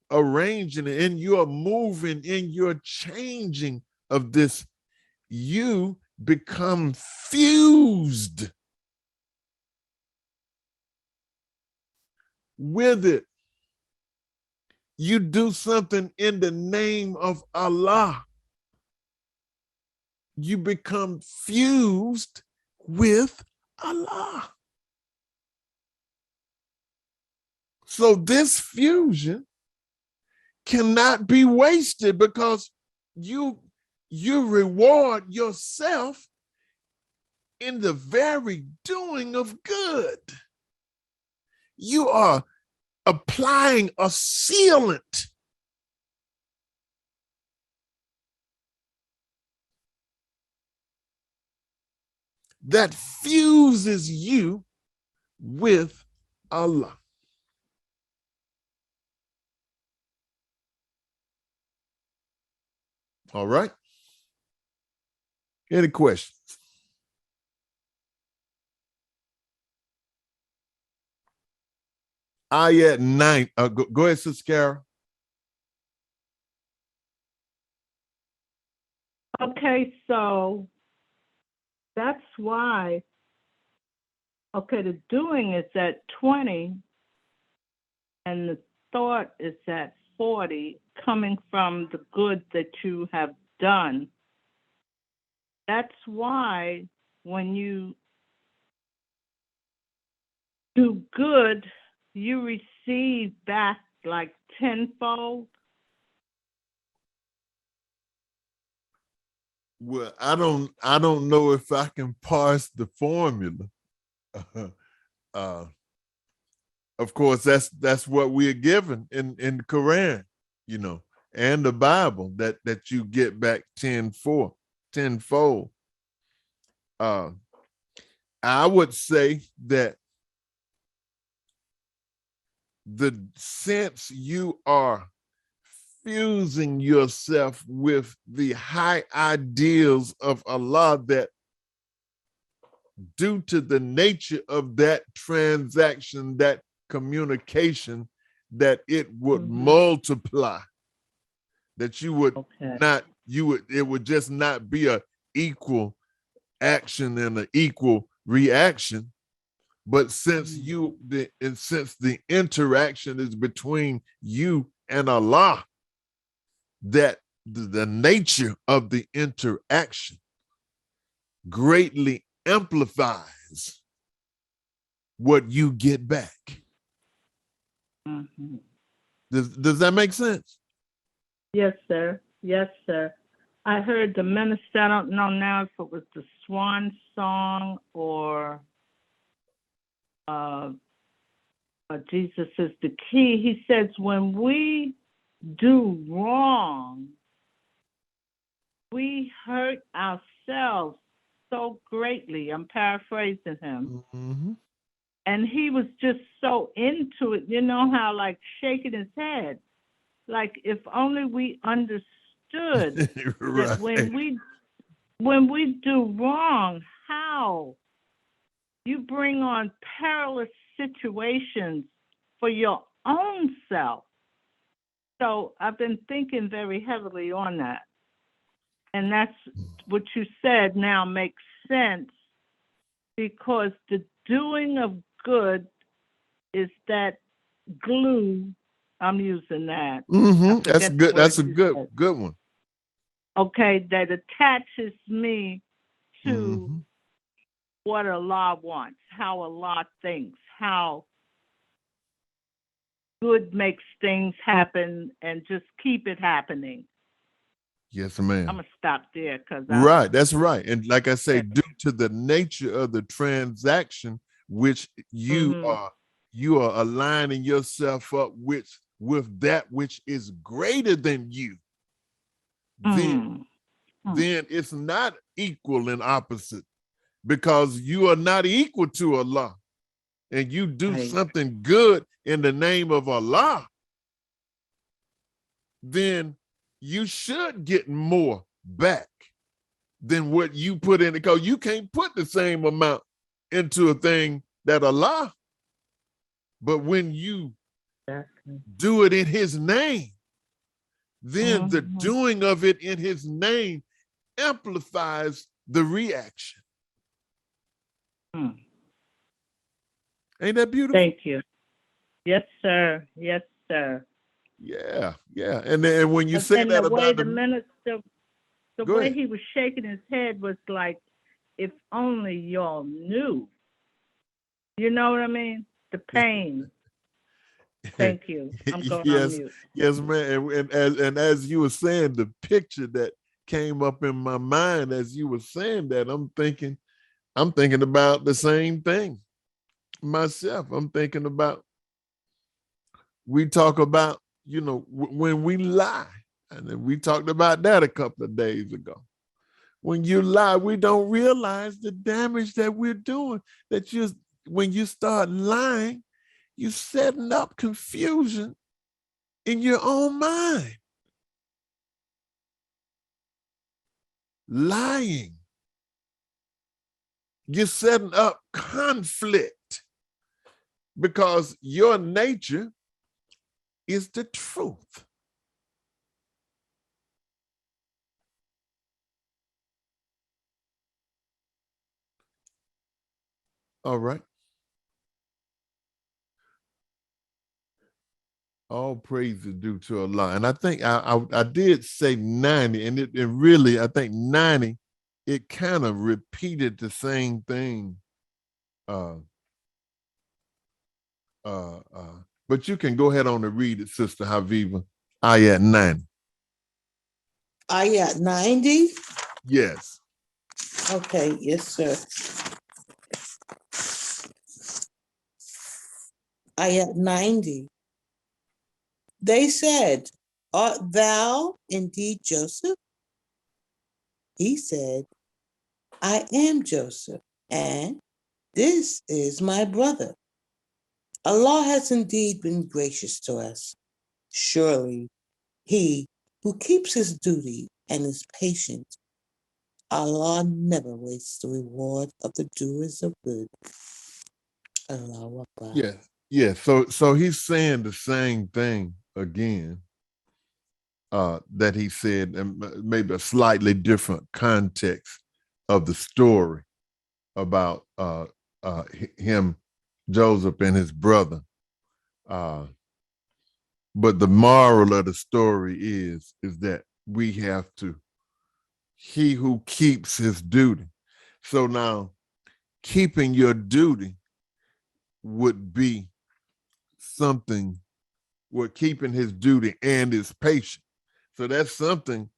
S1: arranging, in your moving, in your changing of this, you become fused with it. You do something in the name of Allah. You become fused with Allah. So this fusion cannot be wasted, because you reward yourself in the very doing of good. You are applying a sealant that fuses you with Allah. All right. Any questions? Ayat 9. Go ahead, Sister Carol.
S4: Okay, so that's why, okay, the doing is at 20 and the thought is at 40, coming from the good that you have done. That's why when you do good, you receive back like tenfold.
S1: Well, I don't know if I can parse the formula. Of course, that's what we're given in the Quran, and the Bible, that you get back tenfold. I would say that the sense you are fusing yourself with the high ideals of Allah, that due to the nature of that transaction, that communication, that it would multiply, that you would it would just not be a equal action and an equal reaction. But since since the interaction is between you and Allah, that the nature of the interaction greatly amplifies what you get back.
S4: Mm-hmm.
S1: Does that make sense?
S4: Yes, sir. Yes, sir. I heard the minister, I don't know now if it was the Swan Song or Jesus is the Key. He says, when we do wrong, we hurt ourselves so greatly. I'm paraphrasing him.
S1: Mm-hmm.
S4: And he was just so into it, you know how, like, shaking his head. Like, if only we understood
S1: Right.
S4: that when we do wrong, how you bring on perilous situations for your own self. So I've been thinking very heavily on that. And that's what you said now makes sense, because the doing of good is that glue. I'm using that.
S1: Mm-hmm. That's good. That's a good one.
S4: Okay, that attaches me to
S1: Mm-hmm.
S4: what Allah wants, how Allah thinks, how good makes things happen, and just keep it happening.
S1: Yes, ma'am.
S4: I'm going to stop there because
S1: right, that's right. And like I say, due to the nature of the transaction, which you are aligning yourself up with that which is greater than you, then it's not equal and opposite. because you are not equal to Allah, and you do
S2: Right.
S1: something good in the name of Allah, then you should get more back than what you put in, because you can't put the same amount into a thing that Allah. But when you
S4: Exactly.
S1: do it in his name, then the
S4: Mhm.
S1: doing of it in his name amplifies the reaction.
S4: Hmm.
S1: Ain't that beautiful?
S4: Thank you. Yes, sir. Yes, sir.
S1: Yeah, yeah. And then when you
S4: And,
S1: say
S4: and
S1: that
S4: the way
S1: about
S4: the minister, the
S1: go
S4: way
S1: ahead.
S4: he was shaking his head was like, if only y'all knew. You know what I mean? The pain. Thank you. I'm going on
S1: Yes,
S4: mute.
S1: yes, man. And as you were saying, the picture that came up in my mind as you were saying that, I'm thinking about the same thing myself. I'm thinking about, we talk about, when we lie, and then we talked about that a couple of days ago. When you lie, we don't realize the damage that we're doing. When you start lying, you're setting up confusion in your own mind. Lying, you're setting up conflict, because your nature is the truth. All right. All praise is due to Allah. And I think I did say 90, and it really, I think 90, it kind of repeated the same thing. But you can go ahead on and read it, Sister Haviva. Ayat 90.
S2: Ayat 90.
S1: Yes.
S2: Okay, yes, sir. Ayat 90. They said, art thou indeed Joseph? He said, I am Joseph, and this is my brother. Allah has indeed been gracious to us. Surely he who keeps his duty and is patient, Allah never wastes the reward of the doers of good. Allahu Akbar.
S1: Yeah. Yeah. So he's saying the same thing again, that he said, and maybe a slightly different context of the story about him, Joseph, and his brother. But the moral of the story is that we have to, he who keeps his duty. So now, keeping your duty would be something, keeping his duty and his patience. So that's something,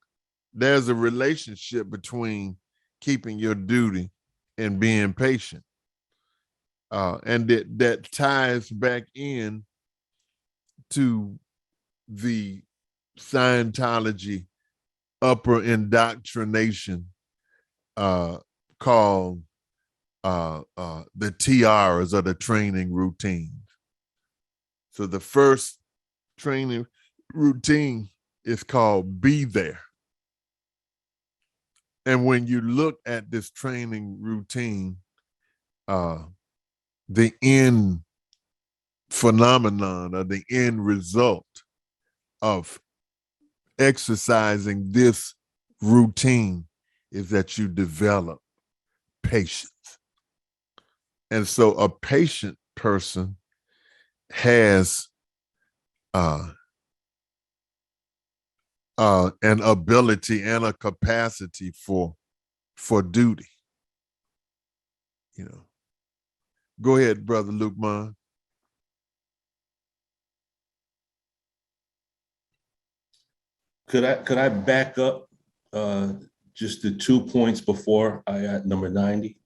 S1: there's a relationship between keeping your duty and being patient. And that ties back in to the Scientology upper indoctrination, called the tiaras, or the training routines. So the first training routine is called Be There. And when you look at this training routine, the end phenomenon, or the end result of exercising this routine, is that you develop patience. And so a patient person has an ability and a capacity for duty. Go ahead, Brother Lukman.
S6: Could I back up just the 2 points before ayat number 90?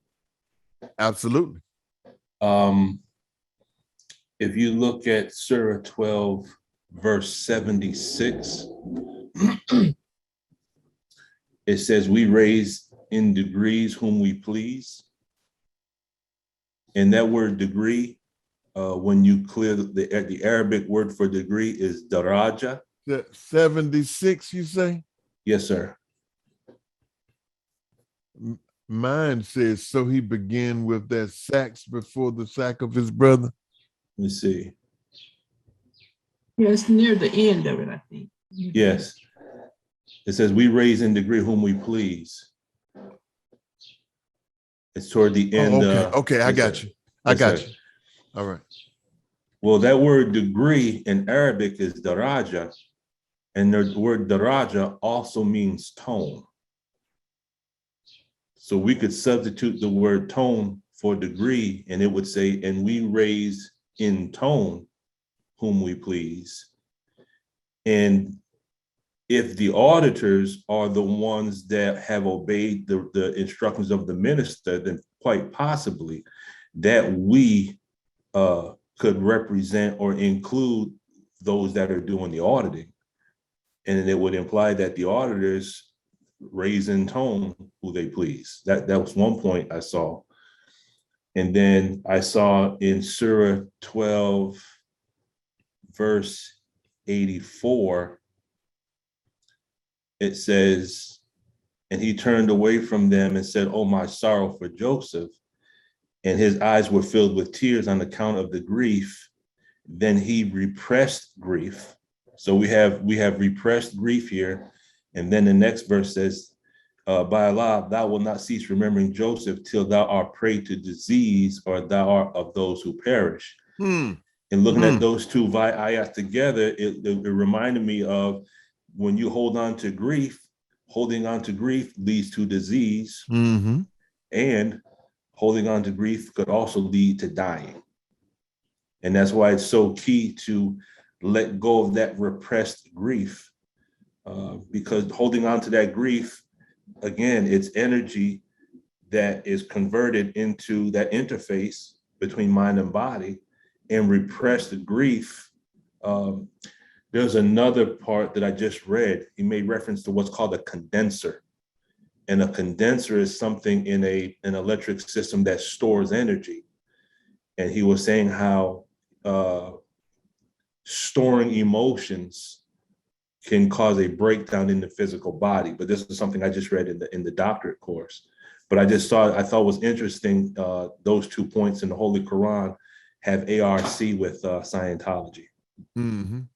S1: Absolutely.
S6: If you look at Surah 12, verse 76, it says, we raise in degrees whom we please. And that word degree, when you clear the Arabic word for degree is daraja.
S1: 76, you say?
S6: Yes, sir.
S1: Mine says, so he began with that sax before the sack of his brother.
S6: Let me see.
S10: Yeah, it's near the end of it, I think.
S6: Yes. It says, we raise in degree whom we please. It's toward the end.
S1: Okay, I got you. I got you. All right.
S6: Well, that word degree in Arabic is daraja, and the word daraja also means tone. So we could substitute the word tone for degree, and it would say, and we raise in tone whom we please. And if the auditors are the ones that have obeyed the instructions of the minister, then quite possibly that we could represent or include those that are doing the auditing. And it would imply that the auditors raise in tone who they please. That was one point I saw. And then I saw in Surah 12, verse 84, it says, and he turned away from them and said, oh, my sorrow for Joseph. And his eyes were filled with tears on account of the grief. Then he repressed grief. So we have repressed grief here. And then the next verse says, by Allah, thou wilt not cease remembering Joseph till thou art prey to disease, or thou art of those who perish. And looking at those two ayat together, it reminded me of when you hold on to grief, holding on to grief leads to disease. And holding on to grief could also lead to dying. And that's why it's so key to let go of that repressed grief, because holding on to that grief, again, it's energy that is converted into that interface between mind and body. And repressed grief, there's another part that I just read. He made reference to what's called a condenser. And a condenser is something in an electric system that stores energy. And he was saying how storing emotions can cause a breakdown in the physical body. But this is something I just read in the doctorate course. But I thought was interesting, those 2 points in the Holy Quran have ARC with Scientology.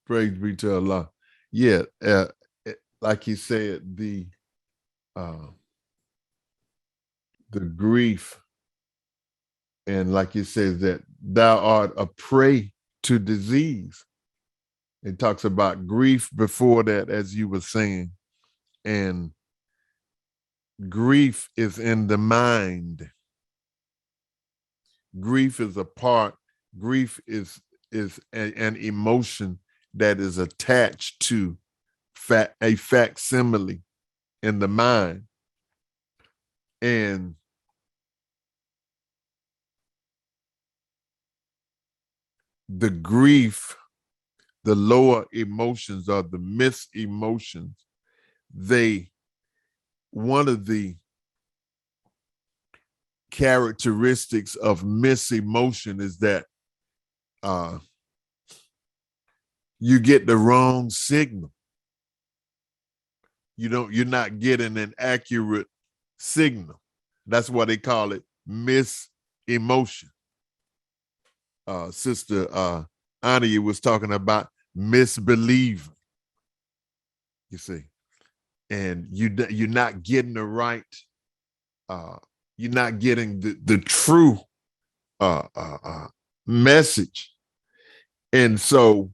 S1: Praise be to Allah. Yeah, like he said, the grief, and like he says that thou art a prey to disease. It talks about grief before that, as you were saying, and grief is in the mind. Grief is a part. Grief is an emotion that is attached to a facsimile in the mind. And the grief, the lower emotions or the mis-emotions, one of the characteristics of mis-emotion is that you get the wrong signal. You're not getting an accurate signal. That's why they call it mis-emotion. Sister Ania was talking about misbelieving, you see, and you're not getting the right, you're not getting the true message. And so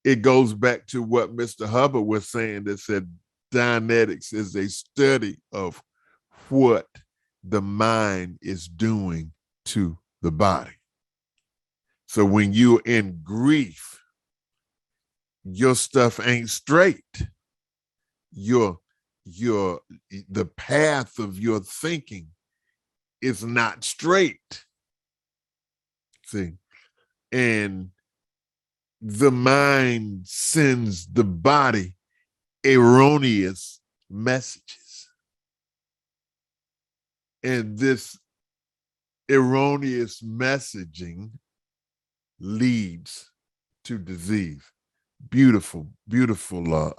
S1: it goes back to what Mr. Hubbard was saying, that said Dianetics is a study of what the mind is doing to the body. So when you're in grief, your stuff ain't straight. The path of your thinking is not straight. See, and the mind sends the body erroneous messages. And this erroneous messaging leads to disease. Beautiful, beautiful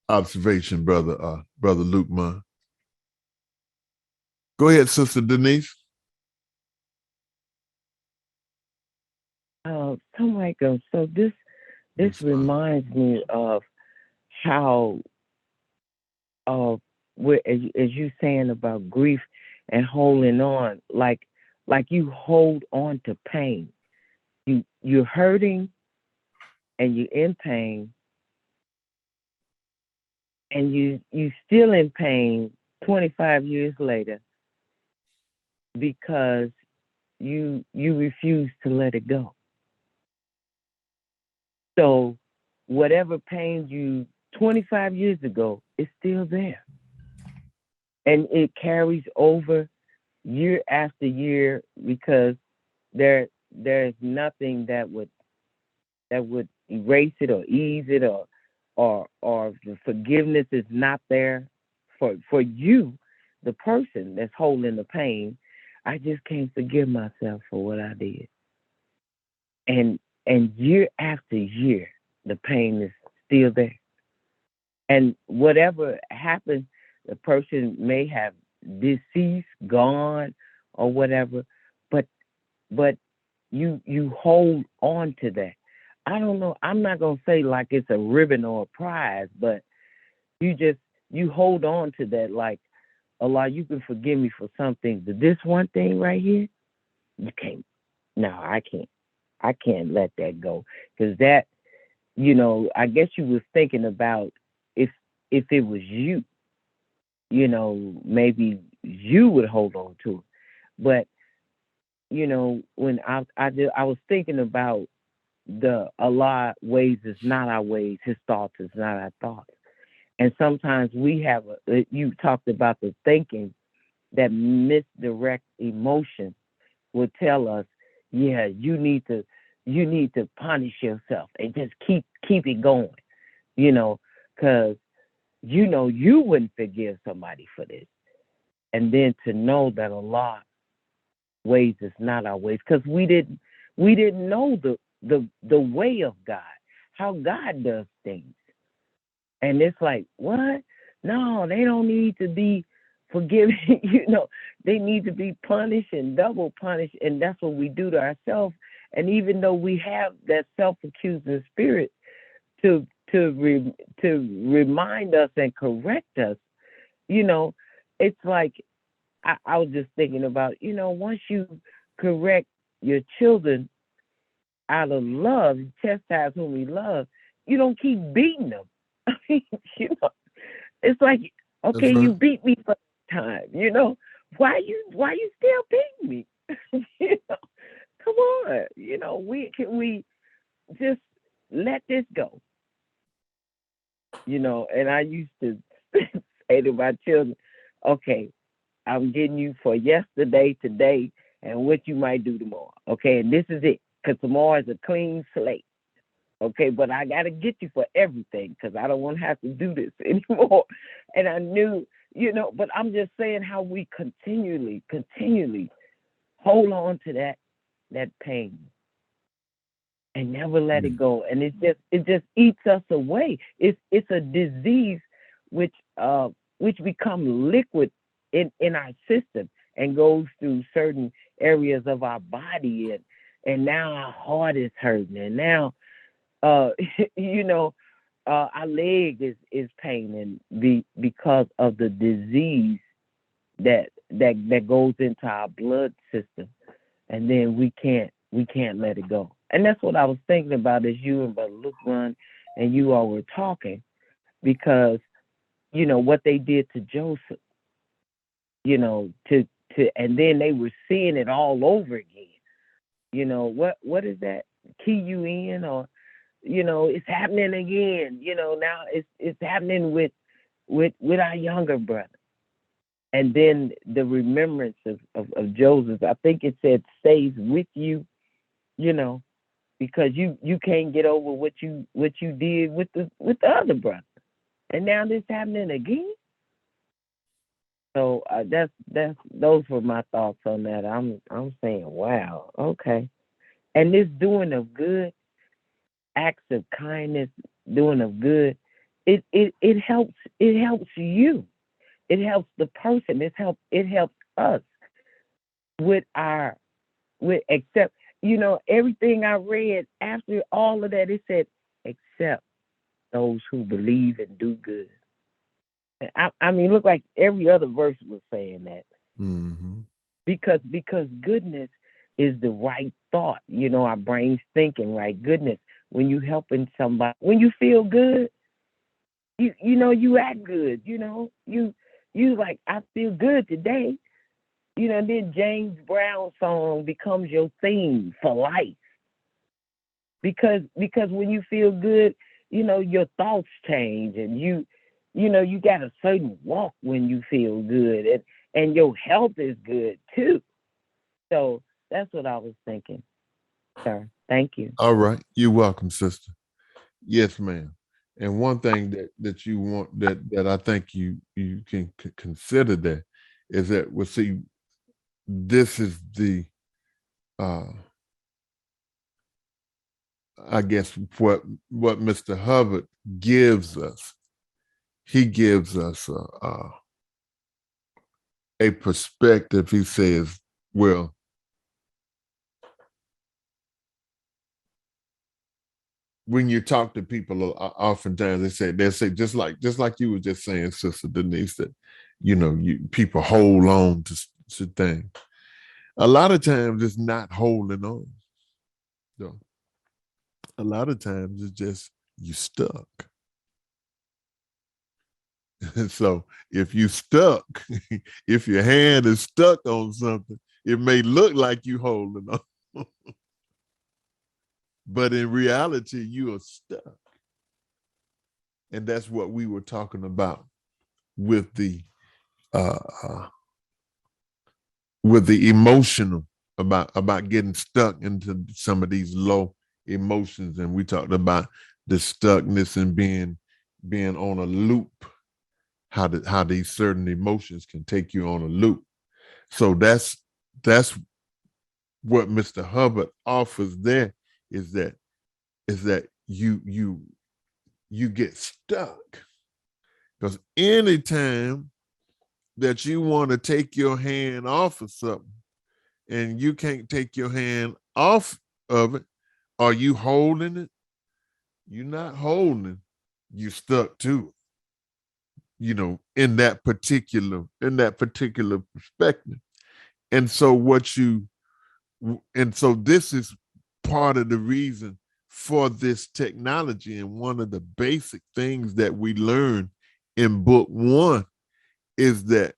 S1: observation, brother Lukeman. Go ahead, Sister Denise.
S11: So Michael, so this reminds me of how as you saying about grief and holding on, like you hold on to pain. You're hurting and you're in pain, and you still in pain 25 years later because you refuse to let it go. So whatever pained you 25 years ago is still there. And it carries over year after year because there's nothing that would erase it or ease it, or the forgiveness is not there for you, the person that's holding the pain. I just can't forgive myself for what I did. And year after year, the pain is still there. And whatever happened, the person may have deceased, gone, or whatever, but you hold on to that. I don't know. I'm not gonna say like it's a ribbon or a prize, but you hold on to that like, Allah, you can forgive me for something, but this one thing right here, you can't. No, I can't. I can't let that go, because that, I guess you was thinking about if it was you, maybe you would hold on to it. But when I was thinking about the Allah ways is not our ways, His thoughts is not our thoughts, and sometimes we have you talked about the thinking that misdirect emotion will tell us, yeah, you need to punish yourself and just keep it going, because you wouldn't forgive somebody for this. And then to know that Allah ways is not our ways, because we didn't know the way of God, how God does things. And it's like, what? No, they don't need to be forgiven. They need to be punished and double punished. And that's what we do to ourselves. And even though we have that self-accusing spirit to remind us and correct us, it's like, I was just thinking about, once you correct your children out of love, you chastise whom we love, you don't keep beating them. I mean, it's like, okay,
S1: right.
S11: You beat me for time, why you still beating me? Come on, we just let this go, and I used to say to my children, okay, I'm getting you for yesterday, today, and what you might do tomorrow, okay, and this is it, because tomorrow is a clean slate. Okay, but I got to get you for everything because I don't want to have to do this anymore. And I knew, but I'm just saying how we continually hold on to that pain and never let it go. And it just eats us away. It's a disease which become liquid in our system and goes through certain areas of our body, and now our heart is hurting, and now our leg is paining because of the disease that goes into our blood system, and then we can't let it go. And that's what I was thinking about as you and Brother Luke and you all were talking, because what they did to Joseph, and then they were seeing it all over again. What is that? KUN, or it's happening again. Now it's happening with our younger brother. And then the remembrance of Joseph, I think it said, stays with you, because you can't get over what you did with the other brother. And now this happening again. So those were my thoughts on that. I'm saying, wow, okay. And this doing of good, acts of kindness, doing of good, it helps you. It helps the person. It helps us with except, everything I read after all of that, it said, except those who believe and do good. I mean, look like every other verse was saying that.
S1: Mm-hmm.
S11: Because goodness is the right thought. Our brain's thinking right. Goodness, when you helping somebody, when you feel good, you act good. You like, I feel good today. Then James Brown song becomes your theme for life. Because when you feel good, your thoughts change, and you got a certain walk when you feel good, and your health is good too. So that's what I was thinking, sir. Thank you.
S1: All right. You're welcome, sister. Yes, ma'am. And one thing that you want that I think you can consider that is that, well, see, this is the I guess what Mr. Hubbard gives us. He gives us a perspective. He says, well, when you talk to people, oftentimes they say just like you were just saying, Sister Denise, that people hold on to things. A lot of times it's not holding on. So a lot of times it's just you stuck. So if you stuck, if your hand is stuck on something, it may look like you holding on. But in reality, you are stuck. And that's what we were talking about with the emotional, about getting stuck into some of these low emotions. And we talked about the stuckness and being on a loop, how these certain emotions can take you on a loop. So that's what Mr. Hubbard offers there, is that you get stuck. Because anytime that you want to take your hand off of something and you can't take your hand off of it, are you holding it? You're not holding it. You're stuck to it, in that particular perspective. And so this is part of the reason for this technology. And one of the basic things that we learn in book 1 is that,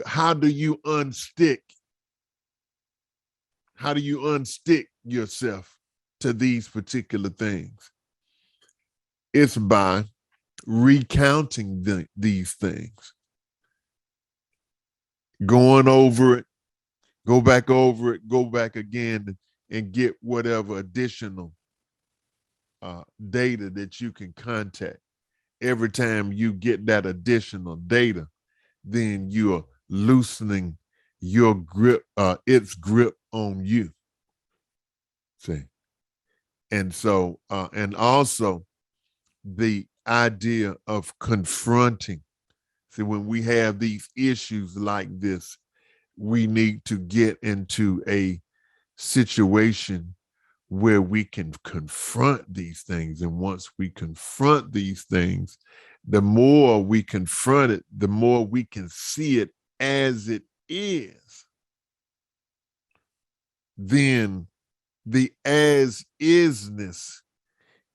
S1: how do you unstick yourself to these particular things? It's by recounting these things, going over it, go back over it, go back again, and get whatever additional data that you can contact. Every time you get that additional data, then you're loosening your grip, its grip on you. See? And so, and also the idea of confronting. See, when we have these issues like this, we need to get into a situation where we can confront these things. And once we confront these things, the more we confront it, the more we can see it as it is. Then the as isness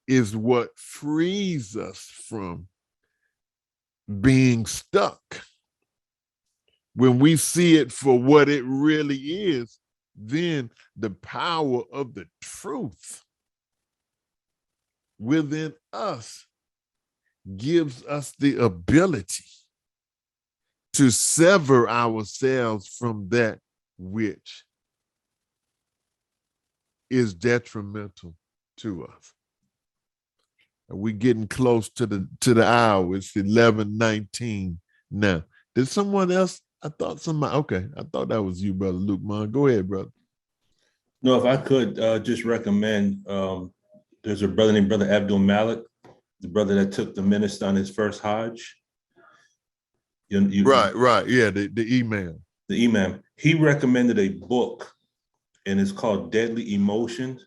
S1: is what frees us from being stuck. When we see it for what it really is, then the power of the truth within us gives us the ability to sever ourselves from that which is detrimental to us. We're getting close to the hour. It's 11:19 now. Did someone else? I thought somebody, okay. I thought that was you, Brother Luke, man. Go ahead, brother.
S6: No, if I could just recommend, there's a brother named Brother Abdul Malik, the brother that took the minister on his first Hajj.
S1: Right. Yeah, the imam.
S6: The imam. He recommended a book, and it's called Deadly Emotions.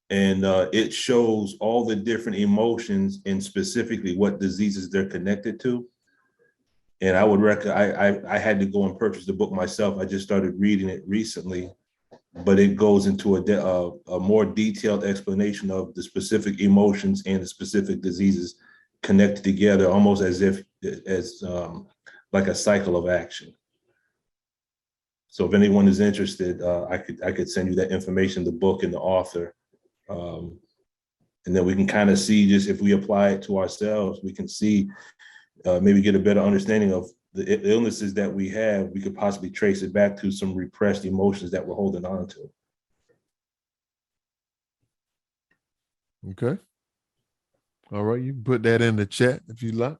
S6: And it shows all the different emotions and specifically what diseases they're connected to. And I would I had to go and purchase the book myself. I just started reading it recently, but it goes into a more detailed explanation of the specific emotions and the specific diseases connected together, almost as if as like a cycle of action. So if anyone is interested, I could send you that information, the book and the author. And then we can kind of see, just if we apply it to ourselves, we can see, maybe get a better understanding of the illnesses that we have. We could possibly trace it back to some repressed emotions that we're holding on to.
S1: Okay. All right. You can put that in the chat if you like.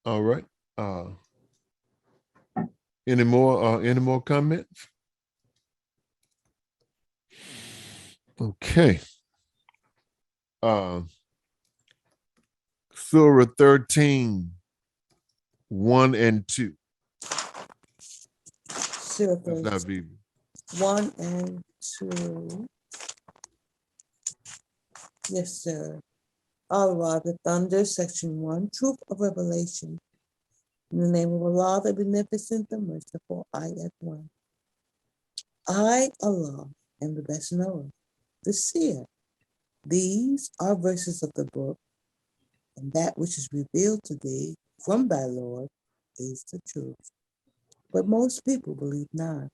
S1: All right. Any more comments? Okay. Surah 13, 1 and 2.
S2: Surah
S1: That's not Bibi.
S2: 1 and 2. Yes, sir. Allah, the Thunder, Section 1, Truth of Revelation. In the name of Allah, the Beneficent, the Merciful, Ayat 1. I, Allah, am the best knower, the seer. These are verses of the book, and that which is revealed to thee from thy Lord is the truth. But most people believe not.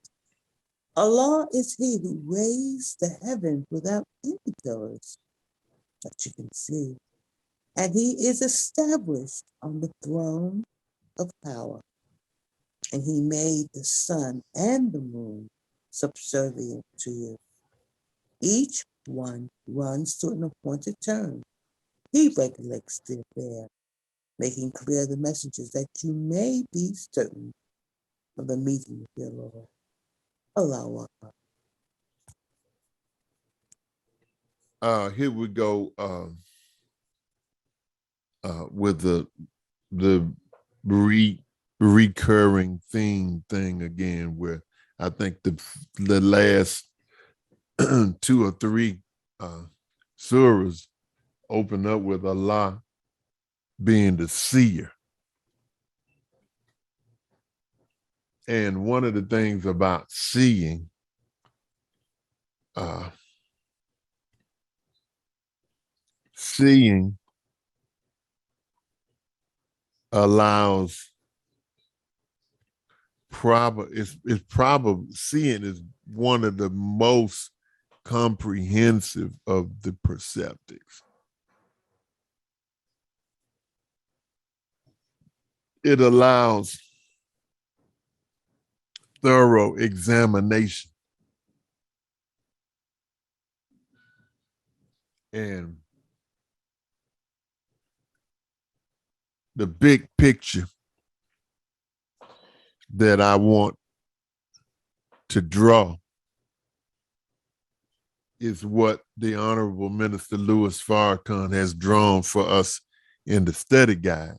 S2: Allah is he who raised the heavens without any pillars that you can see, and he is established on the throne of power. And he made the sun and the moon subservient to you. Each one runs to an appointed term. He regulates the affair, making clear the messages that you may be certain of the meeting with your Lord. Allahu Akbar.
S1: Here we go with the recurring thing again, where I think the last 2 or 3 surahs open up with Allah being the seer. And one of the things about seeing, seeing allows seeing is one of the most comprehensive of the perceptives. It allows thorough examination. And the big picture that I want to draw is what the Honorable Minister Louis Farrakhan has drawn for us in the study guides.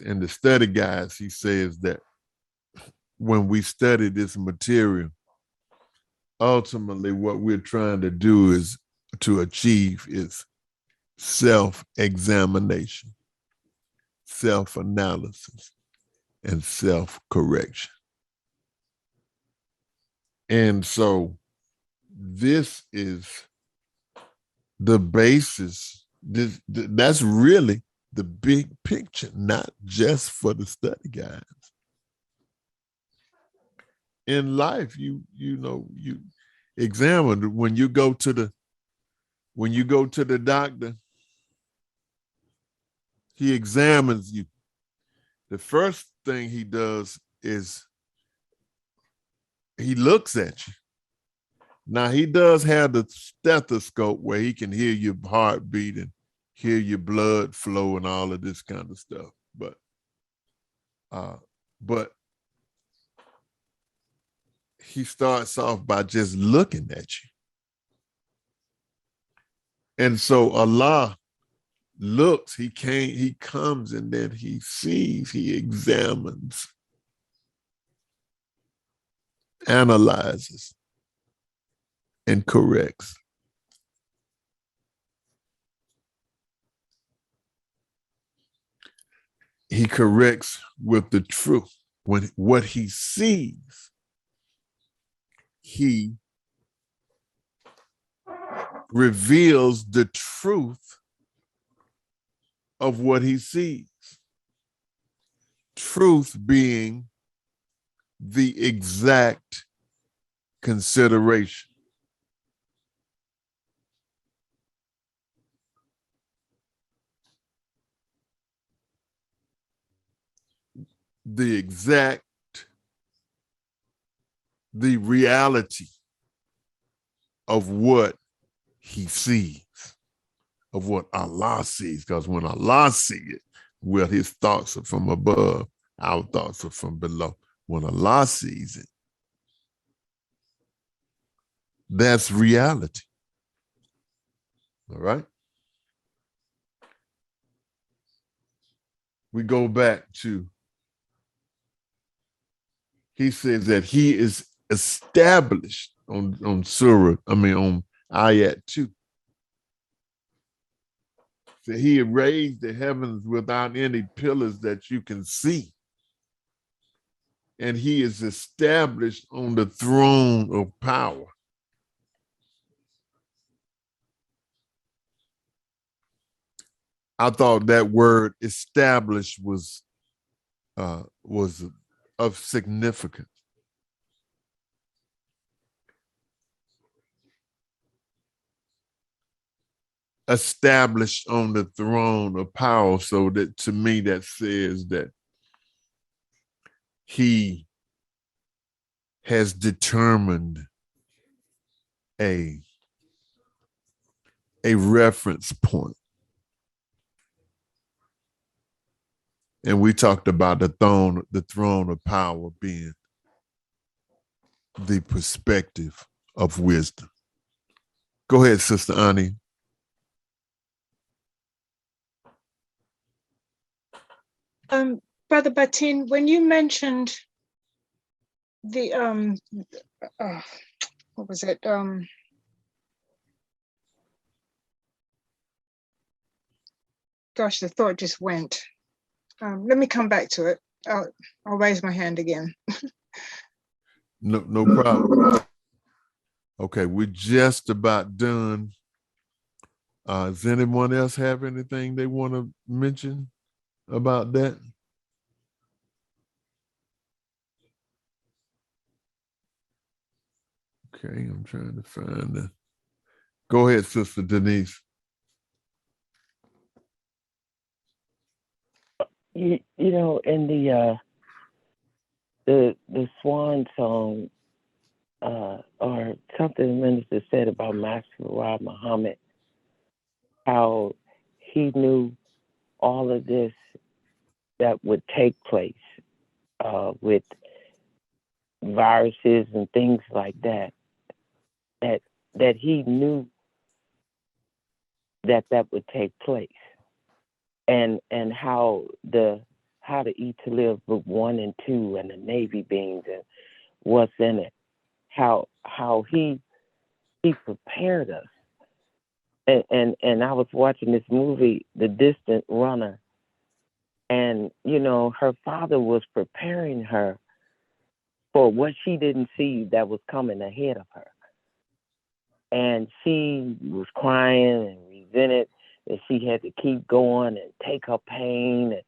S1: In the study guides, he says that when we study this material, ultimately what we're trying to do is to achieve is self-examination, self-analysis, and self-correction. And so this is the basis. That's really the big picture, not just for the study guides. In life, you examine when you go to the doctor, he examines you. The first thing he does is he looks at you. Now, he does have the stethoscope where he can hear your heartbeat and hear your blood flow and all of this kind of stuff. but he starts off by just looking at you. And so Allah looks, he comes, and then he sees, he examines, analyzes, and corrects. He corrects with the truth. When what he sees, he reveals the truth of what he sees. Truth being the exact consideration. The reality of what he sees, of what Allah sees. Because when Allah sees it, well, his thoughts are from above, our thoughts are from below. When Allah sees it, that's reality. All right? We go back to, he says that he is established on ayat 2. So he raised the heavens without any pillars that you can see. And he is established on the throne of power. I thought that word established was of significance. Established on the throne of power. So that, to me, that says that he has determined a reference point. And we talked about the throne of power being the perspective of wisdom. Go ahead, Sister Ani.
S8: Brother Batin, when you mentioned the what was it? Gosh, the thought just went. Let me come back to it. I'll raise my hand again.
S1: No problem. Okay, we're just about done. Does anyone else have anything they want to mention about that? Okay, I'm trying to find the. Go ahead, Sister Denise.
S11: You know, in the swan song, or something the minister said about Master Rob Muhammad, how he knew all of this that would take place with viruses and things like that, that he knew that would take place, and how to Eat to Live book 1 and 2 and the Navy beans and what's in it, how he prepared us. And I was watching this movie, The Distant Runner, and her father was preparing her for what she didn't see that was coming ahead of her. And she was crying and resented that she had to keep going and take her pain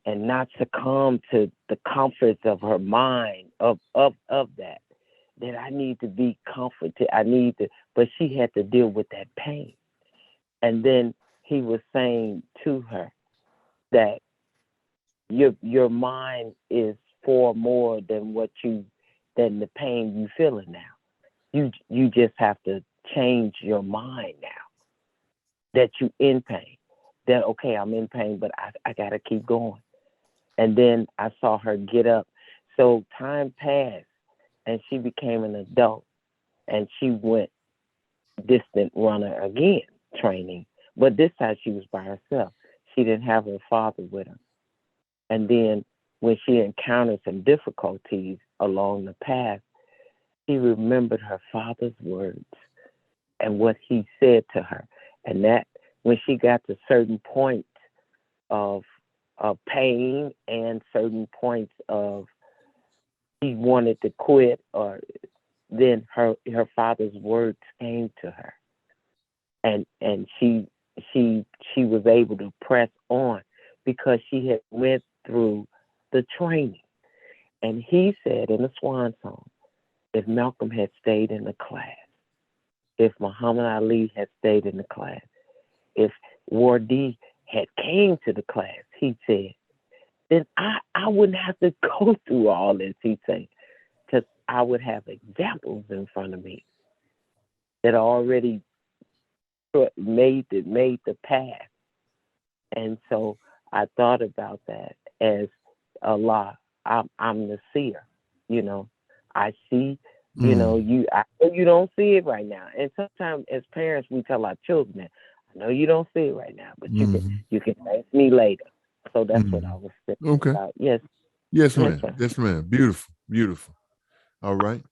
S11: and not succumb to the comforts of her mind of that I need to be comforted. But she had to deal with that pain. And then he was saying to her that your mind is far more than than the pain you feeling now. You just have to change your mind now that you in pain. That, okay, I'm in pain, but I gotta keep going. And then I saw her get up. So time passed and she became an adult and she went distant runner again, training. But this time she was by herself. She didn't have her father with her. And then when she encountered some difficulties along the path, she remembered her father's words and what he said to her. And that when she got to certain points of pain and certain points of she wanted to quit, or then her father's words came to her, and she was able to press on because she had went through the training. And he said in the swan song, if Malcolm had stayed in the class, if Muhammad Ali had stayed in the class, if Wardi had came to the class, he said, then I wouldn't have to go through all this, he'd say, because I would have examples in front of me that already made the path. And so I thought about that as Allah. I'm the seer, you know. I see, you know, I know you don't see it right now. And sometimes as parents, we tell our children that, I know you don't see it right now, but you can ask me later. So that's what I was thinking about. Yes.
S1: Yes, ma'am. Yes, ma'am. Beautiful. Beautiful. All right.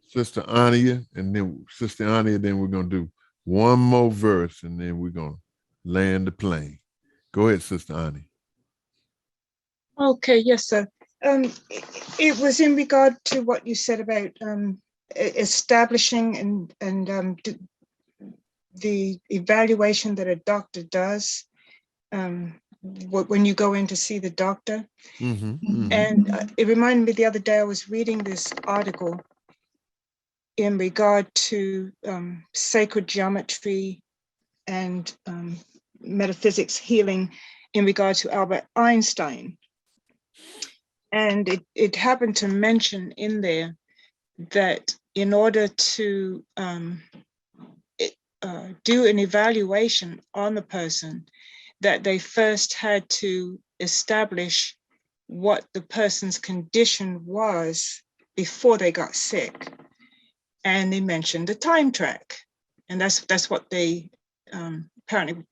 S1: Sister Ania, and then Sister Ania, then we're gonna do one more verse and then we're gonna land the plane. Go ahead, Sister Ania.
S8: Okay, yes, sir. It was in regard to what you said about establishing and the evaluation that a doctor does when you go in to see the doctor. And it reminded me the other day, I was reading this article in regard to sacred geometry and metaphysics healing in regard to Albert Einstein. And it happened to mention in there that in order to do an evaluation on the person, that they first had to establish what the person's condition was before they got sick. And they mentioned the time track. And that's what they apparently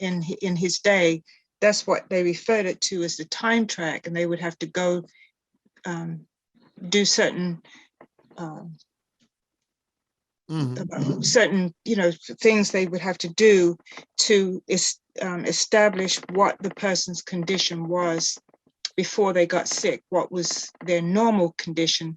S8: in his day, that's what they referred it to as the time track. And they would have to go do certain certain, you know, things they would have to do to establish what the person's condition was before they got sick, what was their normal condition.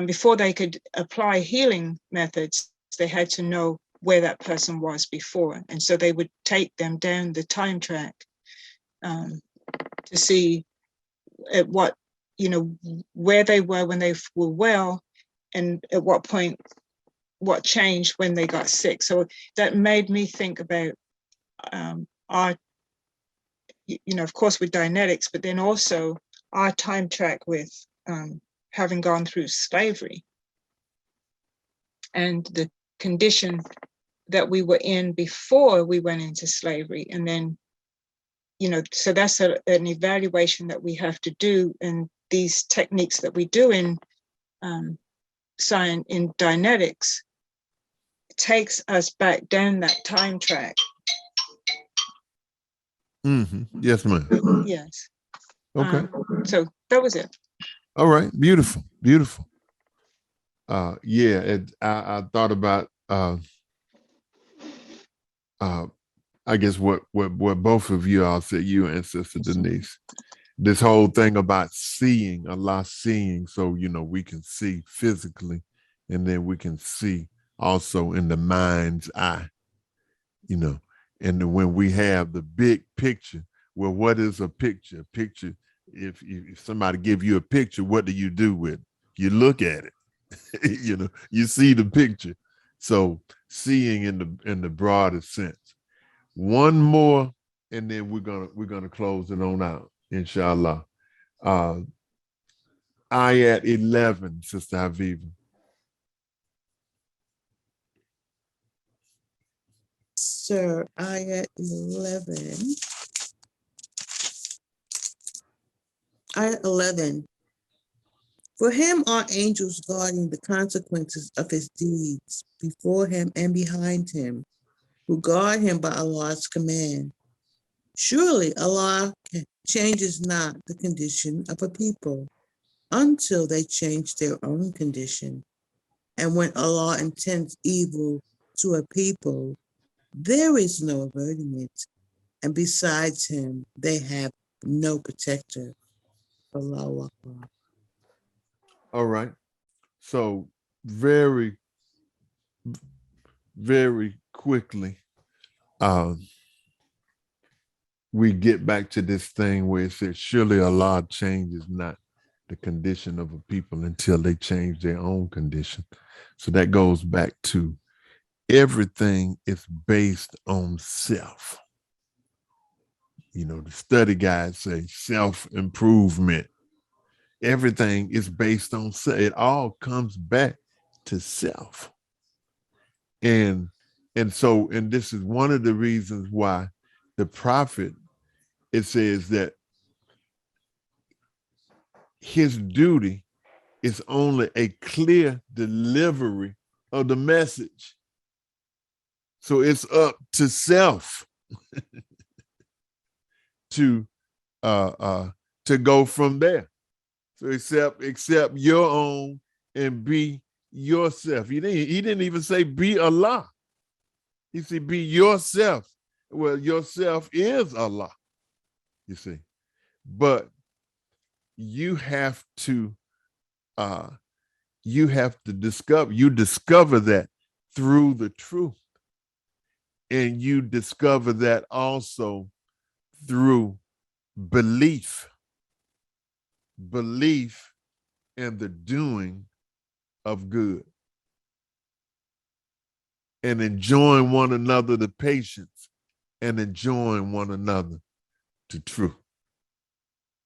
S8: Before they could apply healing methods, they had to know where that person was before. And so they would take them down the time track to see at what, you know, where they were when they were well, and at what point, what changed when they got sick. So that made me think about our, you know, of course with Dianetics, but then also our time track with having gone through slavery and the condition that we were in before we went into slavery. And then, you know, so that's an evaluation that we have to do. And these techniques that we do in science, in Dianetics, takes us back down that time track.
S1: Yes, ma'am.
S8: Yes.
S1: Okay.
S8: So that was it.
S1: All right. Beautiful. Beautiful. Yeah, I thought about I guess what both of you all said, you and Sister Denise, this whole thing about seeing, Allah seeing, so, you know, we can see physically, and then we can see also in the mind's eye, you know, and when we have the big picture, well, what is a picture? A picture, if somebody give you a picture, what do you do with it? You look at it, you know, you see the picture. So seeing in the broadest sense. One more, and then we're gonna close it on out, inshallah. Ayat 11, Sister Haviva.
S2: Sir, ayah 11. Ayah 11. For him are angels guarding the consequences of his deeds before him and behind him, who guard him by Allah's command. Surely Allah changes not the condition of a people until they change their own condition. And when Allah intends evil to a people, there is no averting it. And besides him, they have no protector. Allahu Akbar.
S1: All right. So very, very quickly, we get back to this thing where it says, surely Allah changes not the condition of a people until they change their own condition. So that goes back to everything is based on self. You know, the study guides say self-improvement. Everything is based on self. It all comes back to self. And this is one of the reasons why the prophet, it says that his duty is only a clear delivery of the message. So it's up to self to go from there. So accept your own and be yourself. He didn't even say be Allah. He said be yourself. Well, yourself is Allah, you see. But you have to discover that through the truth. And you discover that also through belief in the doing of good, and enjoying one another the patience, and enjoying one another to truth.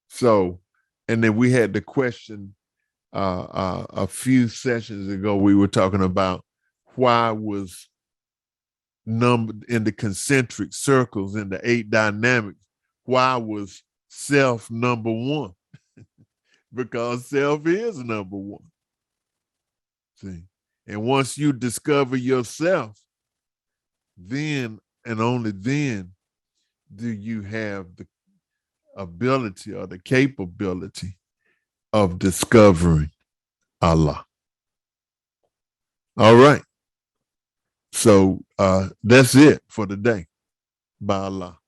S1: So, and then we had the question a few sessions ago, we were talking about why was numbered in the concentric circles in the 8 dynamics, why was self number one? Because self is number one. See, and once you discover yourself, then and only then do you have the ability or the capability of discovering Allah. All right. So that's it for today, by Allah.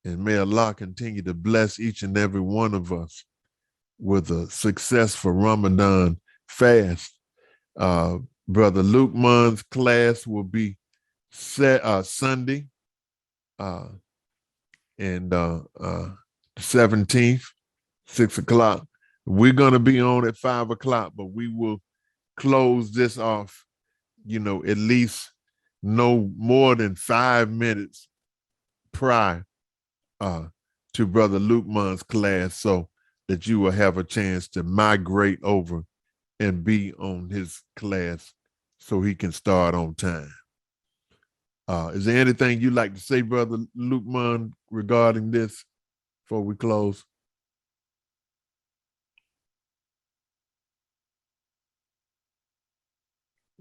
S1: And may Allah continue to bless each and every one of us with a successful Ramadan fast. Brother Luke Munn's class will be Sunday, and the 17th, 6 o'clock. We're going to be on at 5 o'clock, but we will close this off, at least no more than 5 minutes prior to Brother Luke Munn's class, so that you will have a chance to migrate over and be on his class so he can start on time. Is there anything you'd like to say, Brother Luke Munn, regarding this before we close?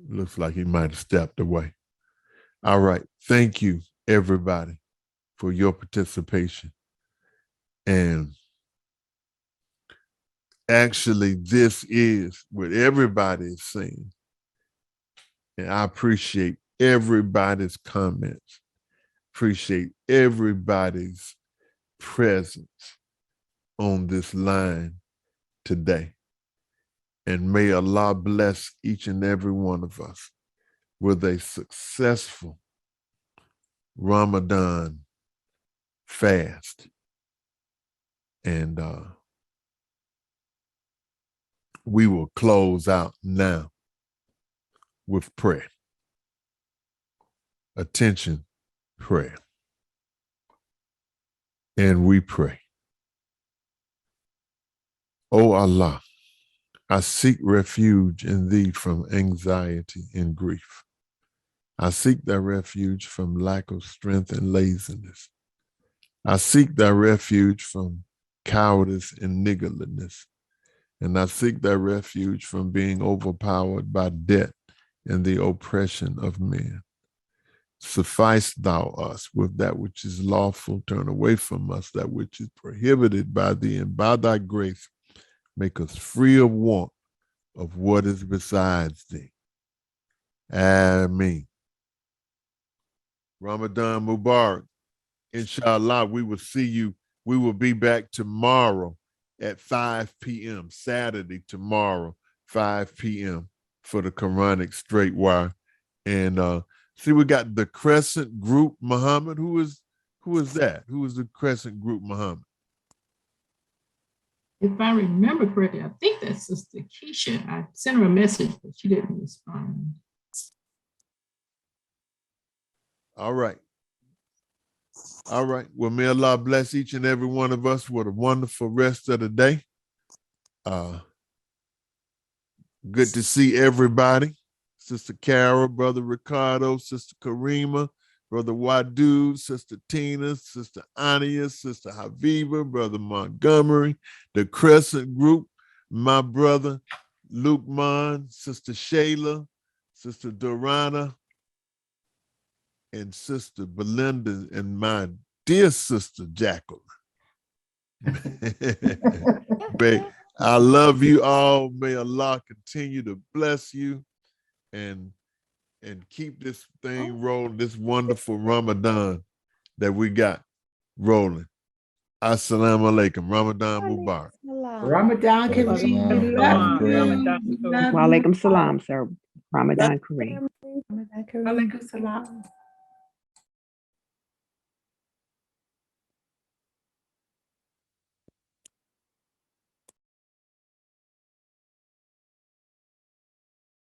S1: Looks like he might have stepped away. All right. Thank you, everybody, for your participation. And actually, this is what everybody is saying. And I appreciate everybody's comments. Appreciate everybody's presence on this line today. And may Allah bless each and every one of us with a successful Ramadan fast. And we will close out now with prayer. Attention, prayer. And we pray. O Allah, I seek refuge in thee from anxiety and grief. I seek thy refuge from lack of strength and laziness. I seek thy refuge from cowardice and niggardliness. And I seek thy refuge from being overpowered by debt and the oppression of men. Suffice thou us with that which is lawful, turn away from us that which is prohibited by thee, and by thy grace make us free of want of what is besides thee. Ameen. Ramadan Mubarak. Inshallah, we will see you. We will be back tomorrow at 5 p.m. Saturday tomorrow, 5 p.m. for the Quranic Str Wire. And see, we got the Crescent Group Muhammad. Who is that? Who is the Crescent Group Muhammad?
S10: If I remember correctly, I think that's Sister Keisha. I sent her a message, but she didn't respond.
S1: All right. All right. Well, may Allah bless each and every one of us with a wonderful rest of the day. Good to see everybody. Sister Carol, Brother Ricardo, Sister Karima, Brother Wadu, Sister Tina, Sister Ania, Sister Haviva, Brother Montgomery, the Crescent Group, my brother Lukeman, Sister Shayla, Sister Dorana, and Sister Belinda, and my dear Sister Jacqueline. I love you all. May Allah continue to bless you and keep this thing rolling, this wonderful Ramadan that we got rolling. Assalamu alaikum. Ramadan Mubarak.
S3: Ramadan Kareem.
S12: Wa alaikum salam, sir. Ramadan Kareem.
S3: Alaikum salam.